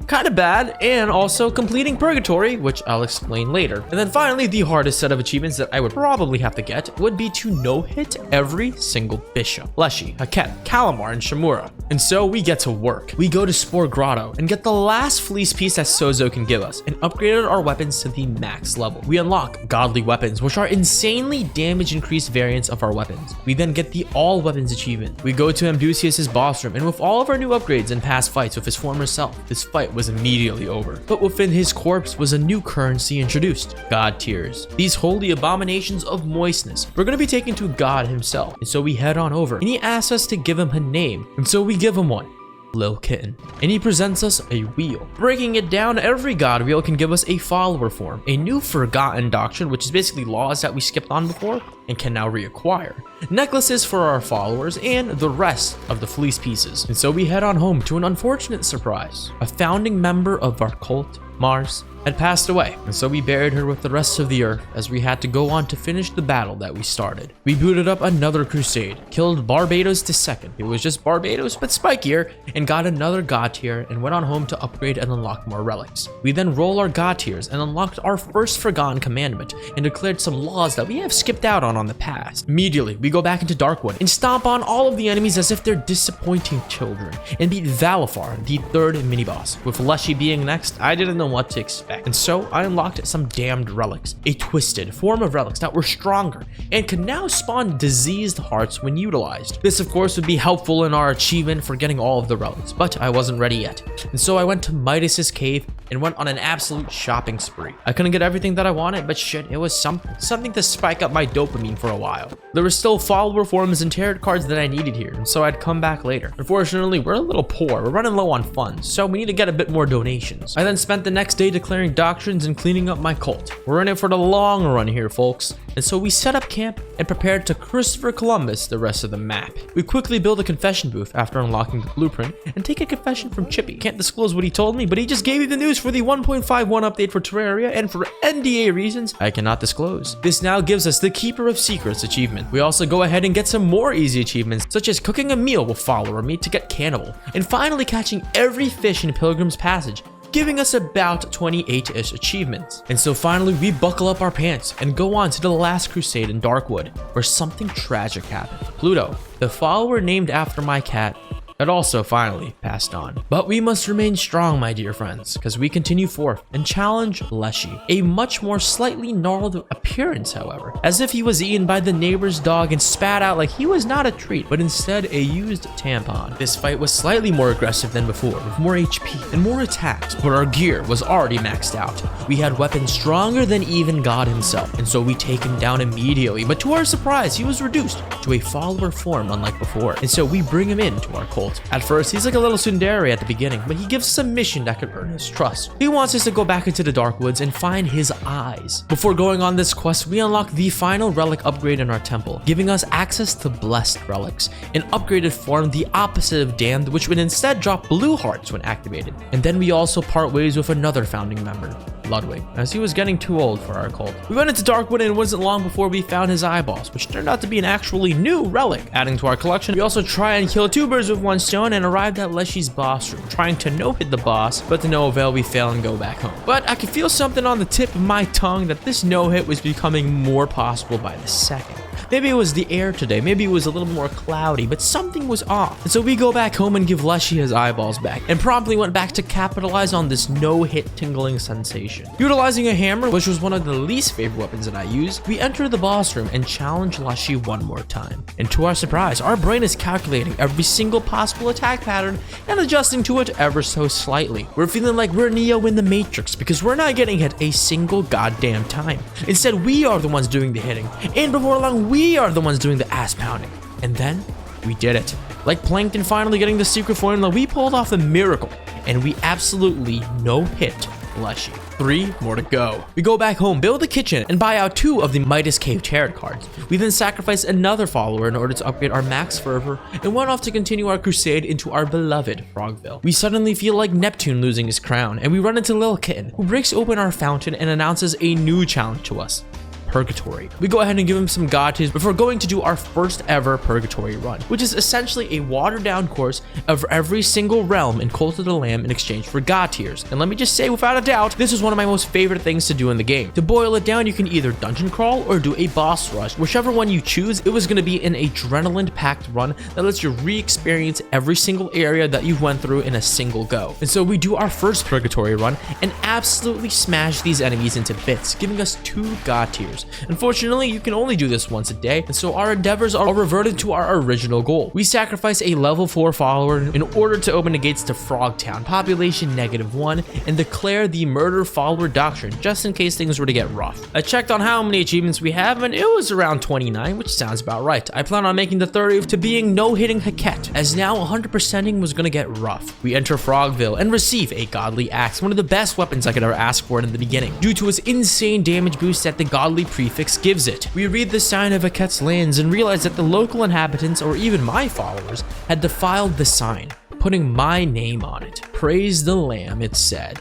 Kind of bad, and also completing Purgatory, which I'll explain later. And then finally, the hardest set of achievements that I would probably have to get would be to no-hit every single bishop. Leshy, Heket, Kallamar, and Shamura. And so we get to work. We go to Spore Grotto and get the last fleece piece that Sozo can give us and upgraded our weapons to the max level. We unlock godly weapons, which are insanely damage increased variants of our weapons. We then get the all weapons achievement. We go to Amdusius' boss room, and with all of our new upgrades and past fights with his former self, this fight was immediately over. But within his corpse was a new currency introduced, God Tears. These holy abominations of moistness. We're going to be taken to God himself, and so we head on over, and he asks us to give him a name, and so we give him one. Lil Kitten. And he presents us a wheel. Breaking it down, every god wheel can give us a follower form, a new forgotten doctrine, which is basically laws that we skipped on before and can now reacquire, necklaces for our followers, and the rest of the fleece pieces. And so we head on home to an unfortunate surprise. A founding member of our cult, Mars, had passed away, and so we buried her with the rest of the earth as we had to go on to finish the battle that we started. We booted up another crusade, killed Barbados II, it was just Barbados but spikier, and got another god tier and went on home to upgrade and unlock more relics. We then roll our god tiers and unlocked our first forgotten commandment and declared some laws that we have skipped out on the past. Immediately, we go back into Darkwood and stomp on all of the enemies as if they're disappointing children and beat Valafar, the third mini-boss. With Leshy being next, I didn't know what to expect. And so I unlocked some damned relics, a twisted form of relics that were stronger and could now spawn diseased hearts when utilized. This of course would be helpful in our achievement for getting all of the relics, but I wasn't ready yet. And so I went to Midas's cave and went on an absolute shopping spree. I couldn't get everything that I wanted, but shit, it was something to spike up my dopamine for a while. There were still follower forms and tarot cards that I needed here, and so I'd come back later. Unfortunately, we're a little poor, we're running low on funds, so we need to get a bit more donations. I then spent the next day declaring doctrines and cleaning up my cult. We're in it for the long run here, folks. And so we set up camp and prepared to Christopher Columbus the rest of the map. We quickly build a confession booth after unlocking the blueprint and take a confession from Chippy. Can't disclose what he told me, but he just gave me the news for the 1.51 update for Terraria, and for NDA reasons, I cannot disclose. This now gives us the Keeper of Secrets achievement. We also go ahead and get some more easy achievements, such as cooking a meal with follower meat to get cannibal, and finally catching every fish in Pilgrim's Passage, giving us about 28-ish achievements. And so finally we buckle up our pants and go on to the last crusade in Darkwood, where something tragic happened. Pluto, the follower named after my cat, had also finally passed on. But we must remain strong, my dear friends, because we continue forth and challenge Leshy, a much more slightly gnarled appearance, however, as if he was eaten by the neighbor's dog and spat out like he was not a treat, but instead a used tampon. This fight was slightly more aggressive than before, with more HP and more attacks, but our gear was already maxed out. We had weapons stronger than even God himself, and so we take him down immediately, but to our surprise, he was reduced to a follower form unlike before, and so we bring him into our cult. At first, he's like a little tsundere at the beginning, but he gives us a mission that could earn his trust. He wants us to go back into the Darkwoods and find his eyes. Before going on this quest, we unlock the final relic upgrade in our temple, giving us access to blessed relics, an upgraded form the opposite of damned, which would instead drop blue hearts when activated. And then we also part ways with another founding member, Ludwig, as he was getting too old for our cult. We went into Darkwood and it wasn't long before we found his eyeballs, which turned out to be an actually new relic. Adding to our collection, we also try and kill two birds with one stone and arrived at Leshy's boss room, trying to no-hit the boss, but to no avail, we fail and go back home. But I could feel something on the tip of my tongue that this no-hit was becoming more possible by the second. Maybe it was the air today, maybe it was a little more cloudy, but something was off. And so we go back home and give Leshy his eyeballs back, and promptly went back to capitalize on this no-hit tingling sensation. Utilizing a hammer, which was one of the least favorite weapons that I used, we enter the boss room and challenge Leshy one more time. And to our surprise, our brain is calculating every single possible attack pattern and adjusting to it ever so slightly. We're feeling like we're Neo in the Matrix because we're not getting hit a single goddamn time. Instead, we are the ones doing the hitting, and before long, we are the ones doing the ass pounding. And then we did it. Like Plankton finally getting the secret formula, we pulled off a miracle, and we absolutely no-hit Leshy. 3 more to go. We go back home, build a kitchen, and buy out 2 of the Midas Cave tarot cards. We then sacrifice another follower in order to upgrade our max fervor, and went off to continue our crusade into our beloved Frogville. We suddenly feel like Neptune losing his crown, and we run into Lil Kitten, who breaks open our fountain and announces a new challenge to us: Purgatory. We go ahead and give him some god tiers before going to do our first ever Purgatory run, which is essentially a watered down course of every single realm in Cult of the Lamb in exchange for god tiers. And let me just say, without a doubt, this is one of my most favorite things to do in the game. To boil it down, you can either dungeon crawl or do a boss rush. Whichever one you choose, it was going to be an adrenaline packed run that lets you re-experience every single area that you went through in a single go. And so we do our first Purgatory run and absolutely smash these enemies into bits, giving us 2 god tiers. Unfortunately, you can only do this once a day, and so our endeavors are reverted to our original goal. We sacrifice a level 4 follower in order to open the gates to Frogtown, population -1, and declare the murder follower doctrine, just in case things were to get rough. I checked on how many achievements we have, and it was around 29, which sounds about right. I plan on making the 30th to being no-hitting Heket, as now 100%ing was gonna get rough. We enter Frogville and receive a godly axe, one of the best weapons I could ever ask for in the beginning, due to its insane damage boost that the godly prefix gives it. We read the sign of Heket's lands and realize that the local inhabitants, or even my followers, had defiled the sign, putting my name on it. Praise the Lamb, it said.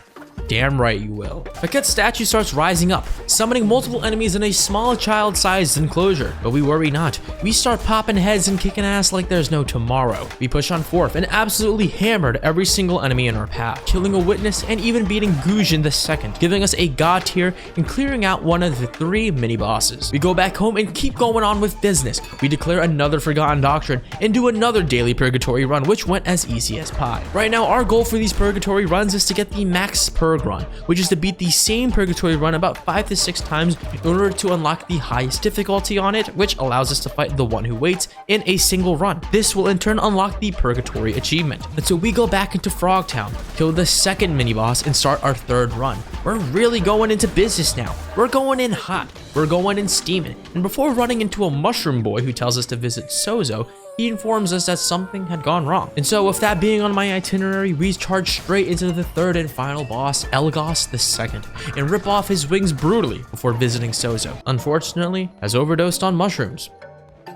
Damn right you will. Heket's statue starts rising up, summoning multiple enemies in a small child-sized enclosure. But we worry not. We start popping heads and kicking ass like there's no tomorrow. We push on forth and absolutely hammered every single enemy in our path, killing a witness and even beating Gujin II, giving us a god tier and clearing out one of the 3 mini-bosses. We go back home and keep going on with business. We declare another Forgotten Doctrine and do another daily Purgatory run, which went as easy as pie. Right now, our goal for these Purgatory runs is to get the max Purg run, which is to beat the same Purgatory run about 5 to 6 times in order to unlock the highest difficulty on it, which allows us to fight the one who waits in a single run. This will in turn unlock the Purgatory achievement. And so we go back into Frogtown, kill the second mini-boss, and start our 3rd run. We're really going into business now. We're going in hot. We're going in steaming. And before running into a mushroom boy who tells us to visit Sozo, he informs us that something had gone wrong. And so with that being on my itinerary, we charge straight into the 3rd and final boss, Elgos II, and rip off his wings brutally before visiting Sozo. Unfortunately, has overdosed on mushrooms.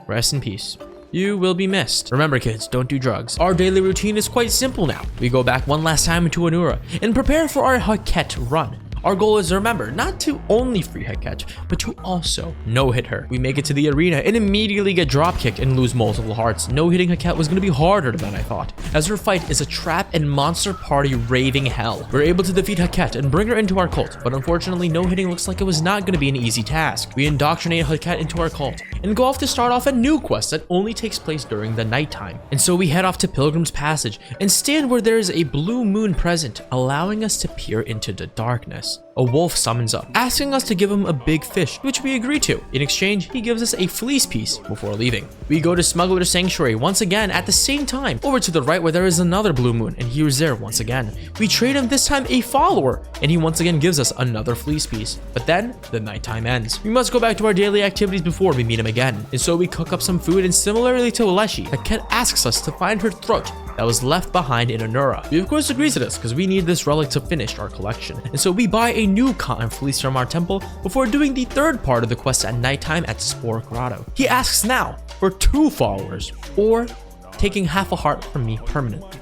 Rest in peace. You will be missed. Remember kids, don't do drugs. Our daily routine is quite simple now. We go back one last time into Anura and prepare for our Heket run. Our goal is to remember not to only free Heket, but to also no-hit her. We make it to the arena and immediately get drop-kicked and lose multiple hearts. No-hitting Heket was going to be harder than I thought, as her fight is a trap and monster party raving hell. We're able to defeat Heket and bring her into our cult, but unfortunately no-hitting looks like it was not going to be an easy task. We indoctrinate Heket into our cult and go off to start off a new quest that only takes place during the nighttime. And so we head off to Pilgrim's Passage and stand where there is a blue moon present, allowing us to peer into the darkness. A wolf summons up, asking us to give him a big fish, which we agree to. In exchange, he gives us a fleece piece before leaving. We go to Smuggler's Sanctuary once again at the same time, over to the right where there is another blue moon, and he was there once again. We trade him this time a follower, and he once again gives us another fleece piece. But then, the nighttime ends. We must go back to our daily activities before we meet him again. And so we cook up some food, and similarly to Leshy, Heket asks us to find her throat that was left behind in Anura. We of course agree to this because we need this relic to finish our collection. And so we buy a new cotton fleece from our temple before doing the 3rd part of the quest at nighttime at Spore Grotto. He asks now for 2 followers or taking half a heart from me permanently.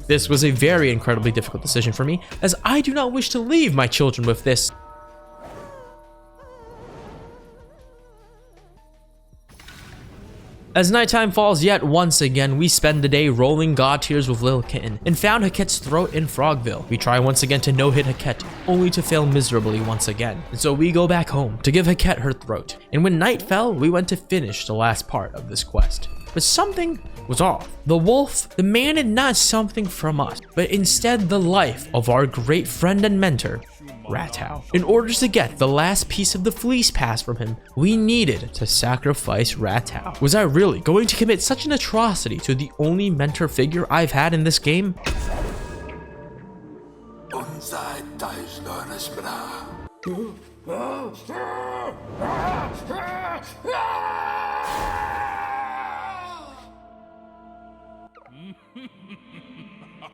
This was a very incredibly difficult decision for me, as I do not wish to leave my children with this. As nighttime falls yet once again, we spend the day rolling god tiers with Lil Kitten and found Heket's throat in Frogville. We try once again to no-hit Heket, only to fail miserably once again. And so we go back home to give Heket her throat. And when night fell, we went to finish the last part of this quest. But something was off. The wolf demanded not something from us, but instead the life of our great friend and mentor, Ratau. In order to get the last piece of the fleece pass from him, we needed to sacrifice Ratau. Was I really going to commit such an atrocity to the only mentor figure I've had in this game?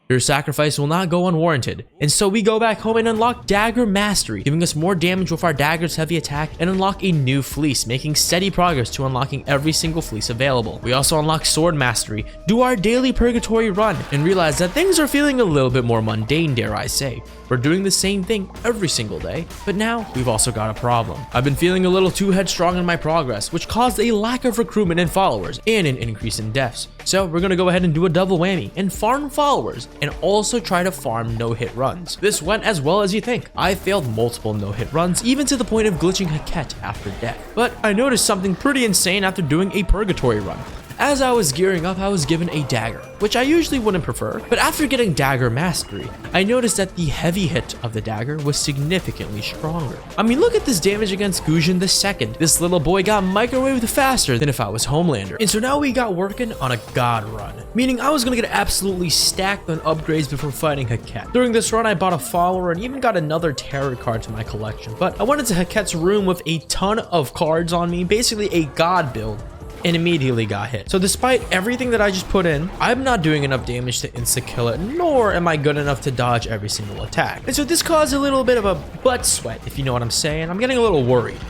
Your sacrifice will not go unwarranted, and so we go back home and unlock Dagger Mastery, giving us more damage with our dagger's heavy attack, and unlock a new fleece, making steady progress to unlocking every single fleece available. We also unlock Sword Mastery, do our daily Purgatory run, and realize that things are feeling a little bit more mundane, dare I say. We're doing the same thing every single day, but now we've also got a problem. I've been feeling a little too headstrong in my progress, which caused a lack of recruitment and followers, and an increase in deaths. So we're gonna go ahead and do a double whammy, and farm followers, and also try to farm no-hit runs. This went as well as you think. I failed multiple no-hit runs, even to the point of glitching Heket after death. But I noticed something pretty insane after doing a Purgatory run. As I was gearing up, I was given a dagger, which I usually wouldn't prefer, but after getting Dagger Mastery, I noticed that the heavy hit of the dagger was significantly stronger. I mean, look at this damage against Gujin II. This little boy got microwaved faster than if I was Homelander. And so now we got working on a god run, meaning I was gonna get absolutely stacked on upgrades before fighting Heket. During this run, I bought a follower and even got another tarot card to my collection, but I went into Heket's room with a ton of cards on me, basically a god build, and immediately got hit. So despite everything that I just put in, I'm not doing enough damage to insta-kill it, nor am I good enough to dodge every single attack. And so this caused a little bit of a butt sweat, if you know what I'm saying. I'm getting a little worried.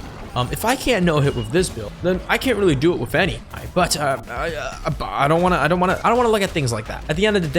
If I can't no-hit with this build, then I can't really do it with any. But I don't want to look at things like that. At the end of the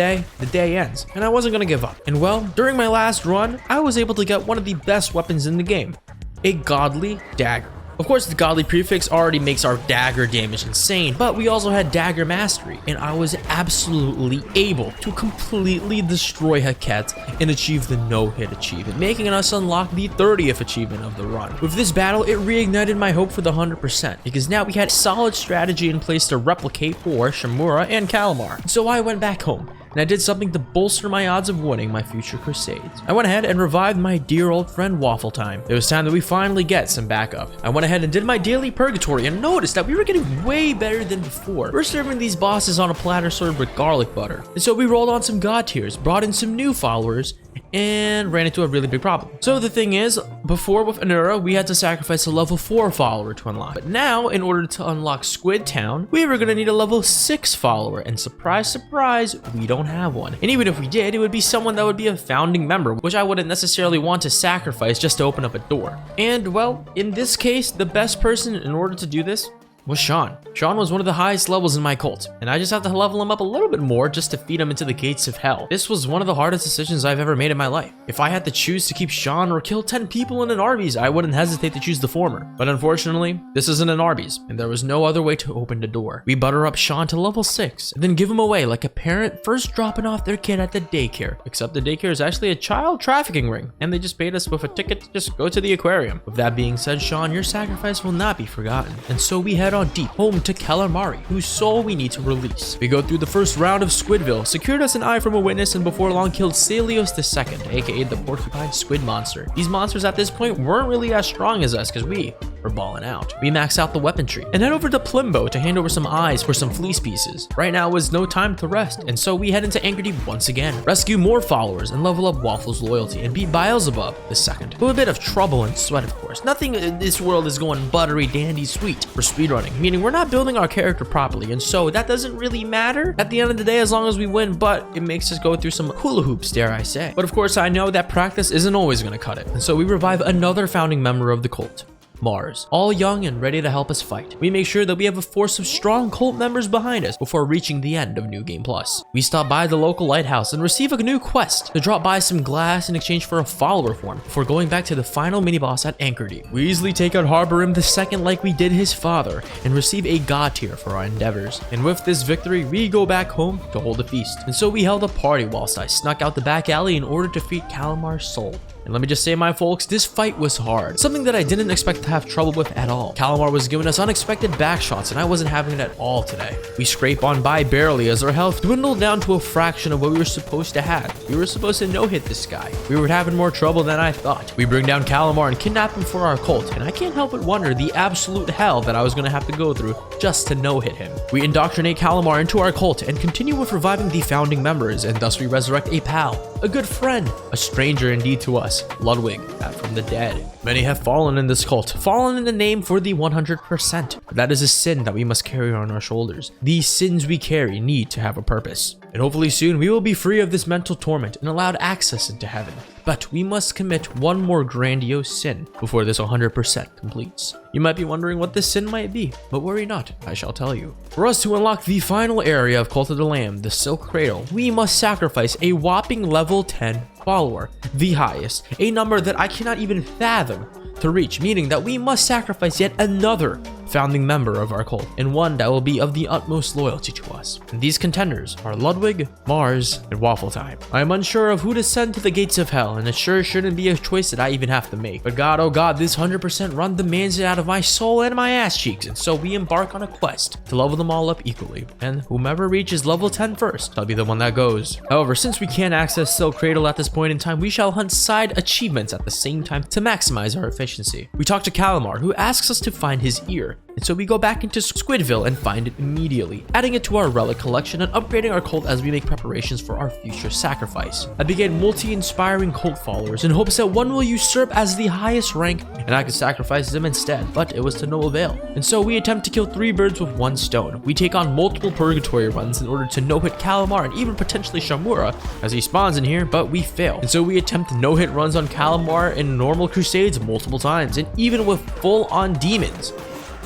day ends, and I wasn't gonna give up. And well, during my last run, I was able to get one of the best weapons in the game, a godly dagger. Of course, the godly prefix already makes our dagger damage insane, but we also had Dagger Mastery, and I was absolutely able to completely destroy Heket and achieve the no-hit achievement, making us unlock the 30th achievement of the run. With this battle, it reignited my hope for the 100%, because now we had solid strategy in place to replicate for Shamura and Kallamar. So I went back home, and I did something to bolster my odds of winning my future crusades. I went ahead and revived my dear old friend Waffle Time. It was time that we finally get some backup. I went ahead and did my daily Purgatory and noticed that we were getting way better than before. We're serving these bosses on a platter served with garlic butter. And so we rolled on some god tiers, brought in some new followers, and ran into a really big problem. So the thing is, before with Anura, we had to sacrifice a level 4 follower to unlock. But now, in order to unlock Squid Town, we were gonna need a level 6 follower, and surprise, surprise, we don't have one. And even if we did, it would be someone that would be a founding member, which I wouldn't necessarily want to sacrifice just to open up a door. And well, in this case, the best person in order to do this was Sean. Sean was one of the highest levels in my cult, and I just have to level him up a little bit more just to feed him into the gates of hell. This was one of the hardest decisions I've ever made in my life. If I had to choose to keep Sean or kill 10 people in an Arby's, I wouldn't hesitate to choose the former. But unfortunately, this isn't an Arby's, and there was no other way to open the door. We butter up Sean to level 6, and then give him away like a parent first dropping off their kid at the daycare. Except the daycare is actually a child trafficking ring, and they just paid us with a ticket to just go to the aquarium. With that being said, Sean, your sacrifice will not be forgotten. And so we head on deep, home to Kallamar, whose soul we need to release. We go through the first round of Squidville, secured us an eye from a witness, and before long killed Celios II, aka the porcupine squid monster. These monsters at this point weren't really as strong as us because we were balling out. We maxed out the weapon tree and head over to Plimbo to hand over some eyes for some fleece pieces. Right now was no time to rest, and so we head into Anchordeep once again, rescue more followers, and level up Waffle's loyalty and beat Beelzebub II. With a bit of trouble and sweat, of course. Nothing in this world is going buttery dandy sweet for speedrunning, meaning we're not building our character properly, and so that doesn't really matter at the end of the day as long as we win, but it makes us go through some hula hoops, dare I say. But of course, I know that practice isn't always going to cut it, and so we revive another founding member of the cult, Mars, all young and ready to help us fight. We make sure that we have a force of strong cult members behind us before reaching the end of New Game Plus. We stop by the local lighthouse and receive a new quest to drop by some glass in exchange for a follower form before going back to the final mini-boss at Anchordeep. We easily take out Harborim II like we did his father and receive a god tier for our endeavors. And with this victory, we go back home to hold a feast. And so we held a party whilst I snuck out the back alley in order to defeat Kallamar's soul. And let me just say, my folks, this fight was hard. Something that I didn't expect to have trouble with at all. Kallamar was giving us unexpected back shots, and I wasn't having it at all today. We scrape on by barely as our health dwindled down to a fraction of what we were supposed to have. We were supposed to no-hit this guy. We were having more trouble than I thought. We bring down Kallamar and kidnap him for our cult, and I can't help but wonder the absolute hell that I was going to have to go through just to no-hit him. We indoctrinate Kallamar into our cult and continue with reviving the founding members, and thus we resurrect a pal, a good friend, a stranger indeed to us, Ludwig, back from the dead. Many have fallen in this cult, fallen in the name for the 100%. But that is a sin that we must carry on our shoulders. These sins we carry need to have a purpose. And hopefully soon we will be free of this mental torment and allowed access into heaven. But we must commit one more grandiose sin before this 100% completes. You might be wondering what this sin might be, but worry not, I shall tell you. For us to unlock the final area of Cult of the Lamb, the Silk Cradle, we must sacrifice a whopping level 10 follower, the highest, a number that I cannot even fathom to reach, meaning that we must sacrifice yet another founding member of our cult, and one that will be of the utmost loyalty to us. And these contenders are Ludwig, Mars, and Waffle Time. I am unsure of who to send to the gates of hell, and it sure shouldn't be a choice that I even have to make. But God, oh God, this 100% run demands it out of my soul and my ass cheeks, and so we embark on a quest to level them all up equally. And whomever reaches level 10 first, shall be the one that goes. However, since we can't access Silk Cradle at this point in time, we shall hunt side achievements at the same time to maximize our efficiency. We talk to Kallamar, who asks us to find his ear, and so we go back into Squidville and find it immediately, adding it to our relic collection and upgrading our cult as we make preparations for our future sacrifice. I began multi-inspiring cult followers in hopes that one will usurp as the highest rank and I could sacrifice them instead, but it was to no avail. And so we attempt to kill 3 birds with 1 stone. We take on multiple Purgatory runs in order to no-hit Kallamar and even potentially Shamura as he spawns in here, but we fail. And so we attempt no-hit runs on Kallamar in normal crusades multiple times, and even with full-on demons,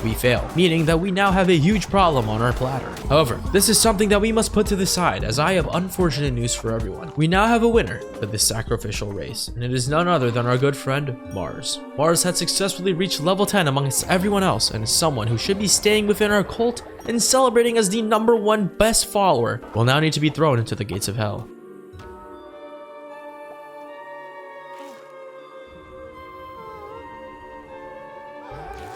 we fail, meaning that we now have a huge problem on our platter. However, this is something that we must put to the side, as I have unfortunate news for everyone. We now have a winner for this sacrificial race, and it is none other than our good friend, Mars. Mars had successfully reached level 10 amongst everyone else, and is someone who should be staying within our cult and celebrating as the #1 best follower, will now need to be thrown into the gates of hell.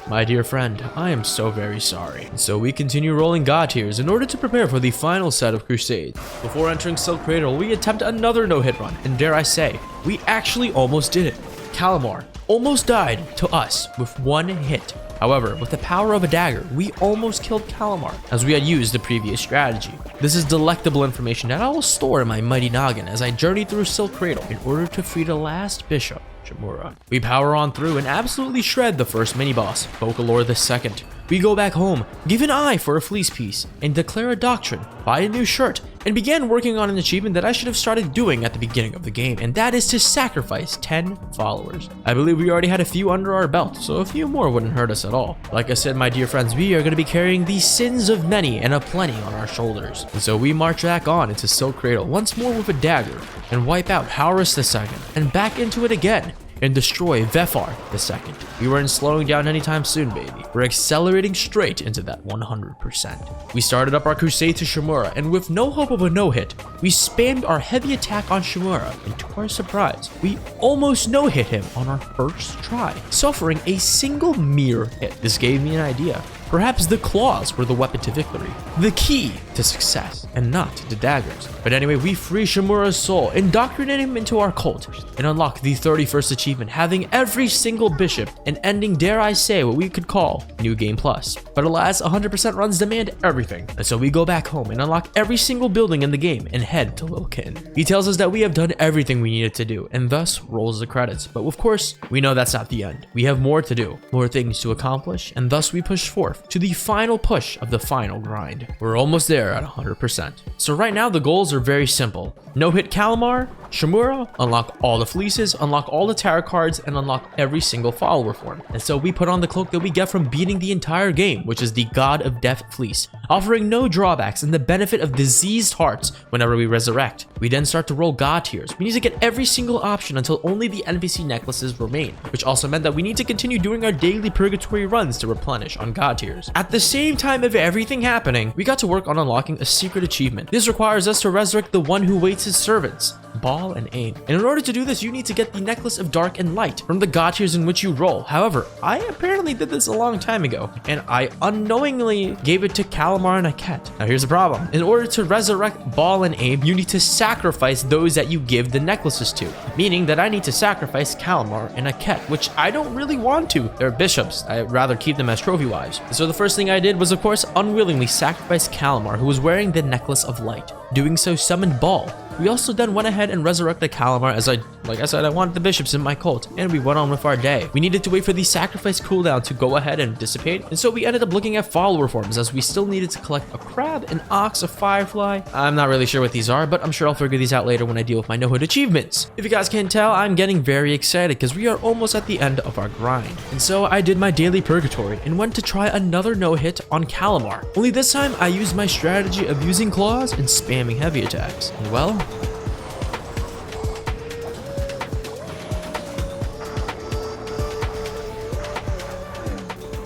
My dear friend, I am so very sorry. So we continue rolling god tiers in order to prepare for the final set of crusades. Before entering Silk Cradle, we attempt another no-hit run, and dare I say, we actually almost did it. Kallamar almost died to us with 1 hit. However, with the power of a dagger, we almost killed Kallamar, as we had used the previous strategy. This is delectable information that I will store in my mighty noggin as I journey through Silk Cradle in order to free the last bishop, Shamura. We power on through and absolutely shred the first mini-boss, Bokalor II. We go back home, give an eye for a fleece piece, and declare a doctrine, buy a new shirt, and began working on an achievement that I should have started doing at the beginning of the game, and that is to sacrifice 10 followers. I believe we already had a few under our belt, so a few more wouldn't hurt us at all. Like I said, my dear friends, we are going to be carrying the sins of many and a plenty on our shoulders. And so we march back on into Silk Cradle once more with a dagger, and wipe out Horus II, and back into it again, and destroy Vefar II. We weren't slowing down anytime soon, baby. We're accelerating straight into that 100%. We started up our crusade to Shamura, and with no hope of a no-hit, we spammed our heavy attack on Shamura, and to our surprise, we almost no-hit him on our first try, suffering a single mere hit. This gave me an idea. Perhaps the claws were the weapon to victory, the key to success, and not the daggers. But anyway, we free Shamura's soul, indoctrinate him into our cult, and unlock the 31st achievement, having every single bishop, and ending, dare I say, what we could call New Game Plus. But alas, 100% runs demand everything, and so we go back home and unlock every single building in the game and head to Lil Kin. He tells us that we have done everything we needed to do, and thus rolls the credits. But of course, we know that's not the end. We have more to do, more things to accomplish, and thus we push forth to the final push of the final grind. We're almost there at 100%. So right now the goals are very simple. No hit Kallamar, Shamura, unlock all the fleeces, unlock all the tarot cards, and unlock every single follower form. And so we put on the cloak that we get from beating the entire game, which is the God of Death Fleece, offering no drawbacks and the benefit of diseased hearts whenever we resurrect. We then start to roll God tiers. We need to get every single option until only the NPC necklaces remain, which also meant that we need to continue doing our daily Purgatory runs to replenish on God tiers. At the same time of everything happening, we got to work on unlocking a secret achievement. This requires us to resurrect the one who waits his servants, Ball and Aim. And in order to do this, you need to get the Necklace of Dark and Light from the God tiers in which you roll. However, I apparently did this a long time ago, and I unknowingly gave it to Kallamar and Heket. Now here's the problem. In order to resurrect Ball and Aim, you need to sacrifice those that you give the necklaces to, meaning that I need to sacrifice Kallamar and Heket, which I don't really want to. They're bishops. I'd rather keep them as trophy wives. So the first thing I did was, of course, unwillingly sacrifice Kallamar, who was wearing the Necklace of Light. Doing so summoned Ball. We also then went ahead and resurrected Kallamar, as like I said, I wanted the bishops in my cult, and we went on with our day. We needed to wait for the sacrifice cooldown to go ahead and dissipate, and so we ended up looking at follower forms, as we still needed to collect a crab, an ox, a firefly. I'm not really sure what these are, but I'm sure I'll figure these out later when I deal with my no-hood achievements. If you guys can't tell, I'm getting very excited because we are almost at the end of our grind. And so I did my daily Purgatory and went to try another no-hit on Kallamar. Only this time I used my strategy of using claws and spamming heavy attacks. And well,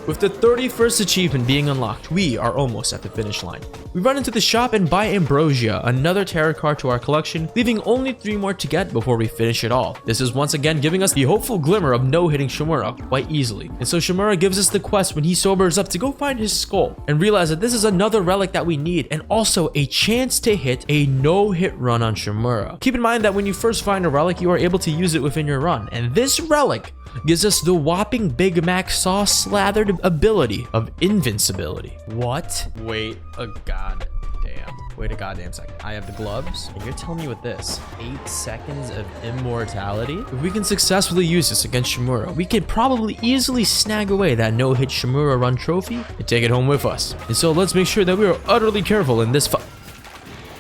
with the 31st achievement being unlocked, we are almost at the finish line. We run into the shop and buy Ambrosia, another tarot card to our collection, leaving only 3 more to get before we finish it all. This is once again giving us the hopeful glimmer of no-hitting Shamura quite easily. And so Shamura gives us the quest when he sobers up to go find his skull and realize that this is another relic that we need, and also a chance to hit a no-hit run on Shamura. Keep in mind that when you first find a relic, you are able to use it within your run, and this relic gives us the whopping Big Mac sauce slathered ability of invincibility. What? Wait a goddamn. Wait a goddamn second. I have the gloves, and you're telling me with this 8 seconds of immortality? If we can successfully use this against Shamura, we could probably easily snag away that no-hit Shamura run trophy and take it home with us. And so let's make sure that we are utterly careful in this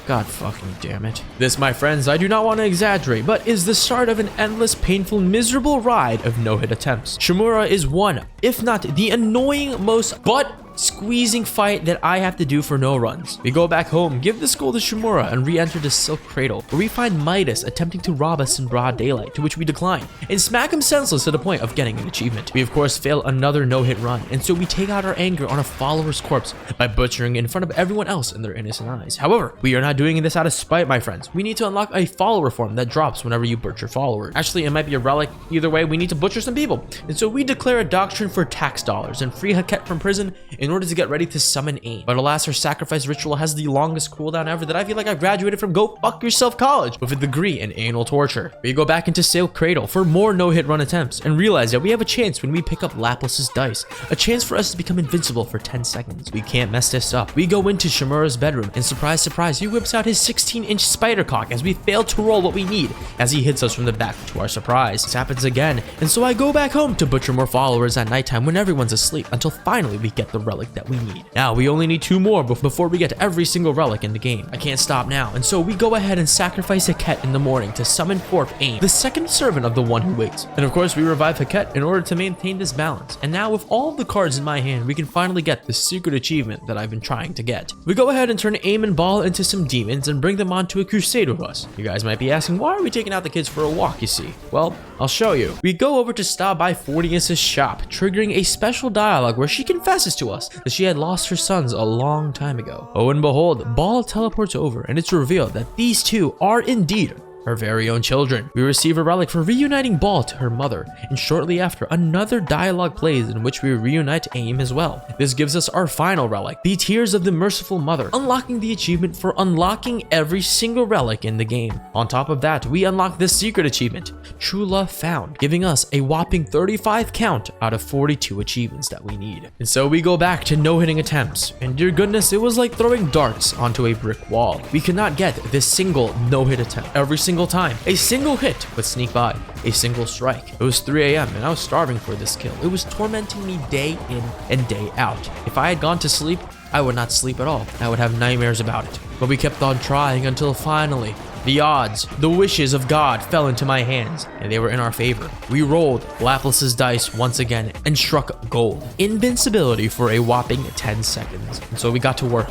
God fucking damn it. This, my friends, I do not want to exaggerate, but is the start of an endless, painful, miserable ride of no-hit attempts. Shamura is one, if not the annoying, most butt-squeezing fight that I have to do for no runs. We go back home, give the skull to Shamura, and re-enter the Silk Cradle, where we find Midas attempting to rob us in broad daylight, to which we decline, and smack him senseless to the point of getting an achievement. We of course fail another no-hit run, and so we take out our anger on a follower's corpse by butchering it in front of everyone else in their innocent eyes. However, we are not doing this out of spite, my friends. We need to unlock a follower form that drops whenever you butcher followers. Actually, it might be a relic. Either way, we need to butcher some people. And so we declare a doctrine for tax dollars and free Heket from prison in order to get ready to summon Aim. But alas, her sacrifice ritual has the longest cooldown ever that I feel like I graduated from Go Fuck Yourself College with a degree in anal torture. We go back into Silk Cradle for more no-hit run attempts and realize that we have a chance when we pick up Lapis's dice. A chance for us to become invincible for 10 seconds. We can't mess this up. We go into Shamura's bedroom and surprise, surprise, he whips out his 16-inch spider cock as we fail to roll what we need as he hits us from the back to our surprise. This happens again, and so I go back home to butcher more followers at nighttime when everyone's asleep until finally we get the relic that we need. Now we only need 2 more before we get every single relic in the game. I can't stop now, and so we go ahead and sacrifice Heket in the morning to summon forth Aim, the second servant of the one who waits. And of course we revive Heket in order to maintain this balance. And now with all of the cards in my hand, we can finally get the secret achievement that I've been trying to get. We go ahead and turn Aim and Ball into some demons and bring them onto a crusade with us. You guys might be asking, why are we taking out the kids for a walk, you see? Well, I'll show you. We go over to stop by Fortius's shop, triggering a special dialogue where she confesses to us that she had lost her sons a long time ago. Oh, and behold, Ball teleports over, and it's revealed that these two are indeed her very own children. We receive a relic for reuniting Ball to her mother, and shortly after, another dialogue plays in which we reunite Aim as well. This gives us our final relic, the Tears of the Merciful Mother, unlocking the achievement for unlocking every single relic in the game. On top of that, we unlock this secret achievement, True Love Found, giving us a whopping 35 count out of 42 achievements that we need. And so we go back to no-hitting attempts, and dear goodness, it was like throwing darts onto a brick wall. We could not get this single no-hit attempt. Every single time, a single hit would sneak by, a single strike. It was 3 a.m. and I was starving for this kill. It was tormenting me day in and day out. If I had gone to sleep, I would not sleep at all. I would have nightmares about it. But we kept on trying until finally, The odds, the wishes of God fell into my hands, and they were in our favor. We rolled Lapilus's dice once again and struck gold. Invincibility for a whopping 10 seconds. And so we got to work.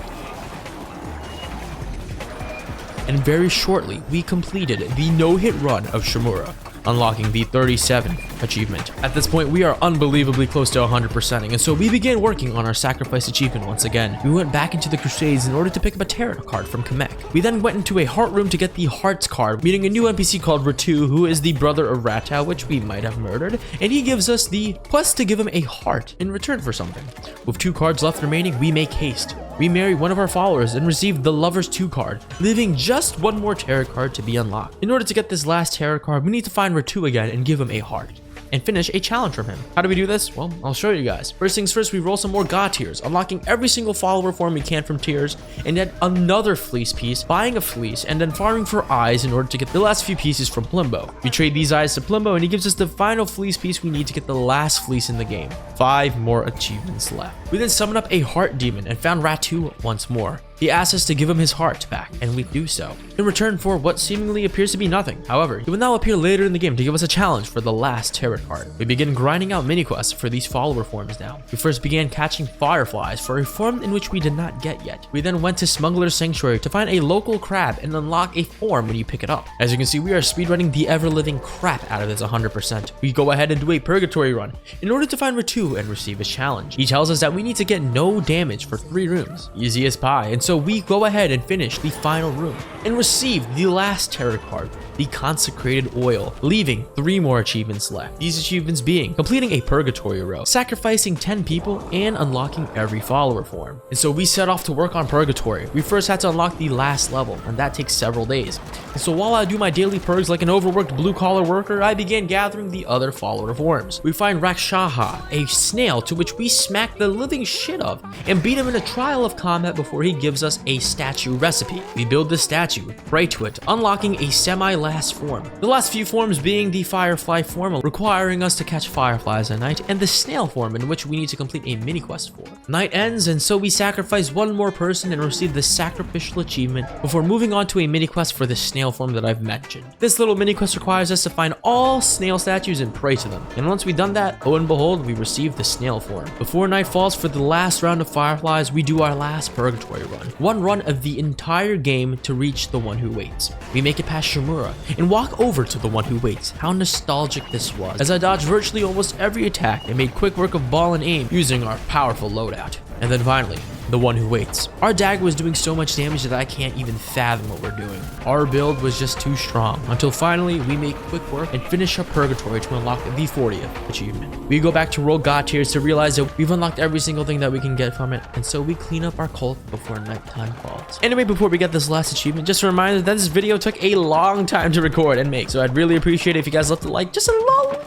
And very shortly, we completed the no-hit run of Shamura, unlocking the 37th achievement. At this point, we are unbelievably close to 100%ing, and so we began working on our sacrifice achievement once again. We went back into the Crusades in order to pick up a tarot card from Kamek. We then went into a heart room to get the hearts card, meeting a new NPC called Ratu, who is the brother of Ratau, which we might have murdered, and he gives us the quest to give him a heart in return for something. With 2 cards left remaining, we make haste. We marry one of our followers and receive the Lover's 2 card, leaving just one more tarot card to be unlocked. In order to get this last tarot card, we need to find Ratu again and give him a heart, and finish a challenge from him. How do we do this? Well, I'll show you guys. First things first, we roll some more God tiers, unlocking every single follower form we can from tiers, and then another fleece piece, buying a fleece, and then farming for eyes in order to get the last few pieces from Plimbo. We trade these eyes to Plimbo, and he gives us the final fleece piece we need to get the last fleece in the game. 5 more achievements left. We then summon up a heart demon and found Ratu once more. He asked us to give him his heart back, and we do so, in return for what seemingly appears to be nothing. However, he will now appear later in the game to give us a challenge for the last tarot card. We begin grinding out mini-quests for these follower forms now. We first began catching fireflies for a form in which we did not get yet. We then went to Smuggler's Sanctuary to find a local crab and unlock a form when you pick it up. As you can see, we are speedrunning the ever-living crap out of this 100%. We go ahead and do a Purgatory run in order to find Ratu and receive his challenge. He tells us that we need to get no damage for 3 rooms. Easy as pie, and so we go ahead and finish the final room and receive the last tarot card, the Consecrated Oil, leaving 3 more achievements left. These achievements being completing a Purgatory row, sacrificing 10 people, and unlocking every follower form. And so we set off to work on Purgatory. We first had to unlock the last level, and that takes several days. And so while I do my daily purgs like an overworked blue-collar worker, I began gathering the other follower forms. We find Rakshaha, a snail to which we smack the living shit of, and beat him in a trial of combat before he gives us a statue recipe. We build the statue, pray to it, unlocking a semi-last form. The last few forms being the firefly form, requiring us to catch fireflies at night, and the snail form in which we need to complete a mini-quest for. Night ends, and so we sacrifice one more person and receive the sacrificial achievement before moving on to a mini-quest for the snail form that I've mentioned. This little mini-quest requires us to find all snail statues and pray to them. And once we've done that, oh and behold, we receive the snail form. Before night falls for the last round of fireflies, we do our last Purgatory run. One run of the entire game to reach the one who waits. We make it past Shamura and walk over to the one who waits. How nostalgic this was, as I dodged virtually almost every attack and made quick work of ball and aim using our powerful loadout. And then finally, the one who waits. Our dagger was doing so much damage that I can't even fathom what we're doing. Our build was just too strong, until finally we make quick work and finish up Purgatory to unlock the 40th achievement. We go back to roll God tiers to realize that we've unlocked every single thing that we can get from it, and so we clean up our cult before nighttime falls. Anyway, before we get this last achievement, just a reminder that this video took a long time to record and make, so I'd really appreciate it if you guys left a like, just a little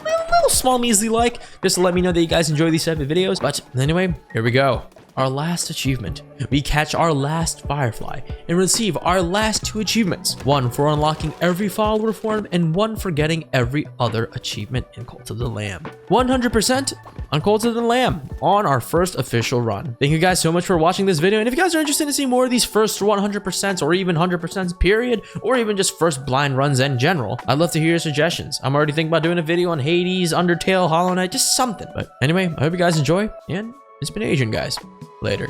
small measly like, just to let me know that you guys enjoy these type of videos. But anyway, here we go. Our last achievement. We catch our last firefly and receive our last 2 achievements. One for unlocking every follower form and one for getting every other achievement in Cult of the Lamb. 100% on Cult of the Lamb on our first official run. Thank you guys so much for watching this video, and if you guys are interested in seeing more of these first 100% or even 100% period, or even just first blind runs in general, I'd love to hear your suggestions. I'm already thinking about doing a video on Hades, Undertale, Hollow Knight, just something. But anyway, I hope you guys enjoy, and it's been Adrian, guys. Later.